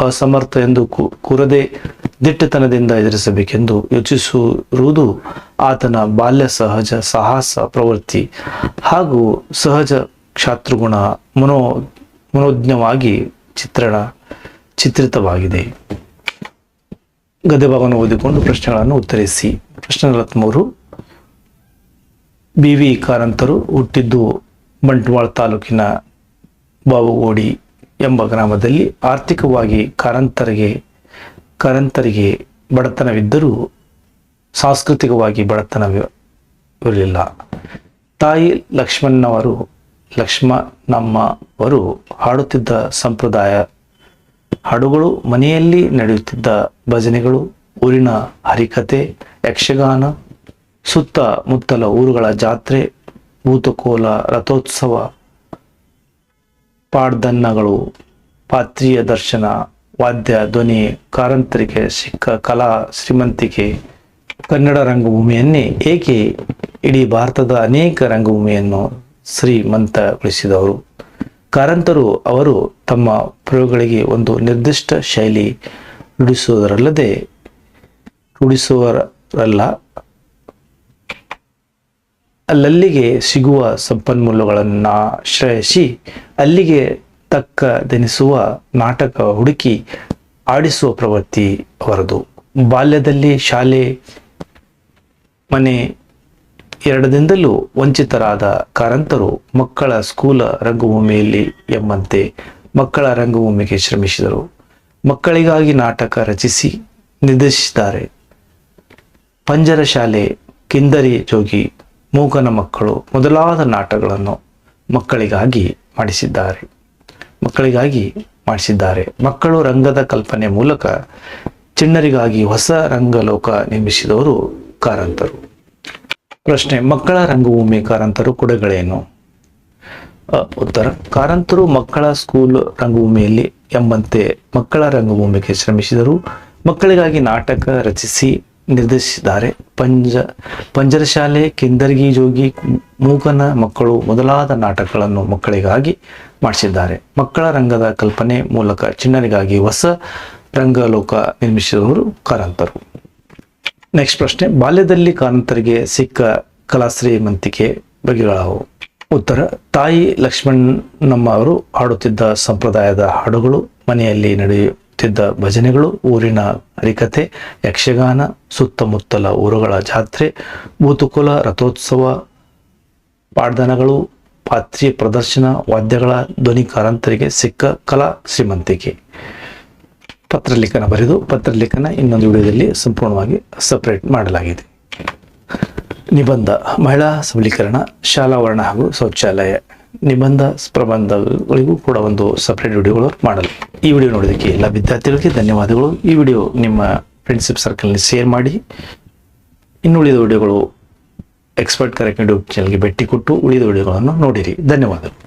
ಅಸಮರ್ಥ ಎಂದು ಕೂರದೆ ದಿಟ್ಟತನದಿಂದ ಎದುರಿಸಬೇಕೆಂದು ಯೋಚಿಸಿರುವುದು ಆತನ ಬಾಲ್ಯ ಸಹಜ ಸಾಹಸ ಪ್ರವೃತ್ತಿ ಹಾಗೂ ಸಹಜ ಕ್ಷಾತ್ರಗುಣ ಮನೋಜ್ಞವಾಗಿ ಚಿತ್ರಿತವಾಗಿದೆ. ಗದ್ಯ ಭಾಗವನ್ನು ಓದಿಕೊಂಡು ಪ್ರಶ್ನೆಗಳನ್ನು ಉತ್ತರಿಸಿ. ಪ್ರಶ್ನೆ 43. ಬಿ.ವಿ. ಕಾರಂತರು ಹುಟ್ಟಿದ್ದು ಬಂಟ್ವಾಳ ತಾಲೂಕಿನ ಬಾವುಗೋಡಿ ಎಂಬ ಗ್ರಾಮದಲ್ಲಿ. ಆರ್ಥಿಕವಾಗಿ ಕಾರಂತರಿಗೆ ಬಡತನವಿದ್ದರೂ ಸಾಂಸ್ಕೃತಿಕವಾಗಿ ಬಡತನವಿರಲಿಲ್ಲ. ತಾಯಿ ಲಕ್ಷ್ಮಣಮ್ಮವರು ಹಾಡುತ್ತಿದ್ದ ಸಂಪ್ರದಾಯ ಹಾಡುಗಳು, ಮನೆಯಲ್ಲಿ ನಡೆಯುತ್ತಿದ್ದ ಭಜನೆಗಳು, ಊರಿನ ಹರಿಕತೆ, ಯಕ್ಷಗಾನ, ಸುತ್ತಮುತ್ತಲ ಊರುಗಳ ಜಾತ್ರೆ, ಭೂತಕೋಲ, ರಥೋತ್ಸವ, ಪಾಡ್ದನ್ನಗಳು, ಪಾತ್ರಿಯ ದರ್ಶನ, ವಾದ್ಯ ಧ್ವನಿ, ಕಾರಂತರಿಗೆ ಸಿಕ್ಕ ಕಲಾ ಶ್ರೀಮಂತಿಕೆ, ಕನ್ನಡ ರಂಗಭೂಮಿಯನ್ನೇ ಏಕೆ ಇಡೀ ಭಾರತದ ಅನೇಕ ರಂಗಭೂಮಿಯನ್ನು ಶ್ರೀಮಂತಗೊಳಿಸಿದವರು. ಕಾರಂತರು ಅವರು ತಮ್ಮ ಪ್ರಯೋಗಗಳಿಗೆ ಒಂದು ನಿರ್ದಿಷ್ಟ ಶೈಲಿ ರೂಢಿಸುವರಲ್ಲ, ಅಲ್ಲಲ್ಲಿಗೆ ಸಿಗುವ ಸಂಪನ್ಮೂಲಗಳನ್ನಾಶ್ರಯಿಸಿ ಅಲ್ಲಿಗೆ ತಕ್ಕದೆನಿಸುವ ನಾಟಕ ಹುಡುಕಿ ಆಡಿಸುವ ಪ್ರವೃತ್ತಿ ಅವರದು. ಬಾಲ್ಯದಲ್ಲಿ ಶಾಲೆ ಮನೆ ಎರಡರಿಂದಲೂ ವಂಚಿತರಾದ ಕಾರಂತರು ಮಕ್ಕಳ ಸ್ಕೂಲ ರಂಗಭೂಮಿಯಲ್ಲಿ ಎಂಬಂತೆ ಮಕ್ಕಳ ರಂಗಭೂಮಿಗೆ ಶ್ರಮಿಸಿದರು. ಮಕ್ಕಳಿಗಾಗಿ ನಾಟಕ ರಚಿಸಿ ನಿರ್ದೇಶಿಸಿದ್ದಾರೆ. ಪಂಜರ ಶಾಲೆ, ಕಿಂದರಿ ಜೋಗಿ, ಮೂಕನ ಮಕ್ಕಳು ಮೊದಲಾದ ನಾಟಕಗಳನ್ನು ಮಕ್ಕಳಿಗಾಗಿ ಮಾಡಿಸಿದ್ದಾರೆ. ಮಕ್ಕಳು ರಂಗದ ಕಲ್ಪನೆ ಮೂಲಕ ಚಿಣ್ಣರಿಗಾಗಿ ಹೊಸ ರಂಗಲೋಕ ನಿರ್ಮಿಸಿದವರು ಕಾರಂತರು. ಪ್ರಶ್ನೆ: ಮಕ್ಕಳ ರಂಗಭೂಮಿ ಕಾರಂತರು ಕೊಡುಗೆಗಳೇನು? ಉತ್ತರ: ಕಾರಂತರು ಮಕ್ಕಳ ಸ್ಕೂಲ್ ರಂಗಭೂಮಿಯಲ್ಲಿ ಎಂಬಂತೆ ಮಕ್ಕಳ ರಂಗಭೂಮಿಗೆ ಶ್ರಮಿಸಿದರು. ಮಕ್ಕಳಿಗಾಗಿ ನಾಟಕ ರಚಿಸಿ ನಿರ್ದೇಶಿಸಿದ್ದಾರೆ. ಪಂಜರಶಾಲೆ, ಕಿಂದರ್ಗಿ ಜೋಗಿ, ಮೂಕನ ಮಕ್ಕಳು ಮೊದಲಾದ ನಾಟಕಗಳನ್ನು ಮಕ್ಕಳಿಗಾಗಿ ಮಾಡಿಸಿದ್ದಾರೆ. ಮಕ್ಕಳ ರಂಗದ ಕಲ್ಪನೆ ಮೂಲಕ ಚಿಣ್ಣರಿಗಾಗಿ ಹೊಸ ರಂಗಲೋಕ ನಿರ್ಮಿಸಿದವರು ಕಾರಂತರು. ನೆಕ್ಸ್ಟ್ ಪ್ರಶ್ನೆ: ಬಾಲ್ಯದಲ್ಲಿ ಕಾರಂತರಿಗೆ ಸಿಕ್ಕ ಕಲಾಶ್ರೀಮಂತಿಕೆ ಬಗೆಗಳಾವು? ಉತ್ತರ: ತಾಯಿ ಲಕ್ಷ್ಮಣಮ್ಮ ಅವರು ಹಾಡುತ್ತಿದ್ದ ಸಂಪ್ರದಾಯದ ಹಾಡುಗಳು, ಮನೆಯಲ್ಲಿ ನಡೆಯುತ್ತಿದ್ದ ಭಜನೆಗಳು, ಊರಿನ ಹರಿಕತೆ, ಯಕ್ಷಗಾನ, ಸುತ್ತಮುತ್ತಲ ಊರುಗಳ ಜಾತ್ರೆ, ಭೂತಕೋಲ, ರಥೋತ್ಸವ, ಪಾಡ್ದನಗಳು, ಪಾತ್ರಿ ಪ್ರದರ್ಶನ, ವಾದ್ಯಗಳ ಧ್ವನಿ ಕಾರಂತರಿಗೆ ಸಿಕ್ಕ ಕಲಾ ಶ್ರೀಮಂತಿಕೆ. ಪತ್ರಲೇಖನ ಬರೆದು ಪತ್ರಲೇಖನ ಇನ್ನೊಂದು ವಿಡಿಯೋದಲ್ಲಿ ಸಂಪೂರ್ಣವಾಗಿ ಸಪರೇಟ್ ಮಾಡಲಾಗಿದೆ. ನಿಬಂಧ: ಮಹಿಳಾ ಸಬಲೀಕರಣ, ಶಾಲಾ ವರ್ಣ ಹಾಗೂ ಶೌಚಾಲಯ ನಿಬಂಧ ಪ್ರಬಂಧಗಳಿಗೂ ಕೂಡ ಒಂದು ಸಪ್ರೇಟ್ ವಿಡಿಯೋಗಳು ಮಾಡಲು. ಈ ವಿಡಿಯೋ ನೋಡೋದಕ್ಕೆ ಎಲ್ಲ ವಿದ್ಯಾರ್ಥಿಗಳಿಗೆ ಧನ್ಯವಾದಗಳು. ಈ ವಿಡಿಯೋ ನಿಮ್ಮ ಫ್ರೆಂಡ್ಶಿಪ್ ಸರ್ಕಲ್ನಲ್ಲಿ ಶೇರ್ ಮಾಡಿ. ಇನ್ನುಳಿದ ವಿಡಿಯೋಗಳು ಎಕ್ಸ್ಪರ್ಟ್ ಕರೆಕ್ಟ್ ಯೂಟ್ಯೂಬ್ ಚಾನಲ್ಗೆ ಭೇಟಿ ಕೊಟ್ಟು ಉಳಿದ ವಿಡಿಯೋಗಳನ್ನು ನೋಡಿರಿ. ಧನ್ಯವಾದಗಳು.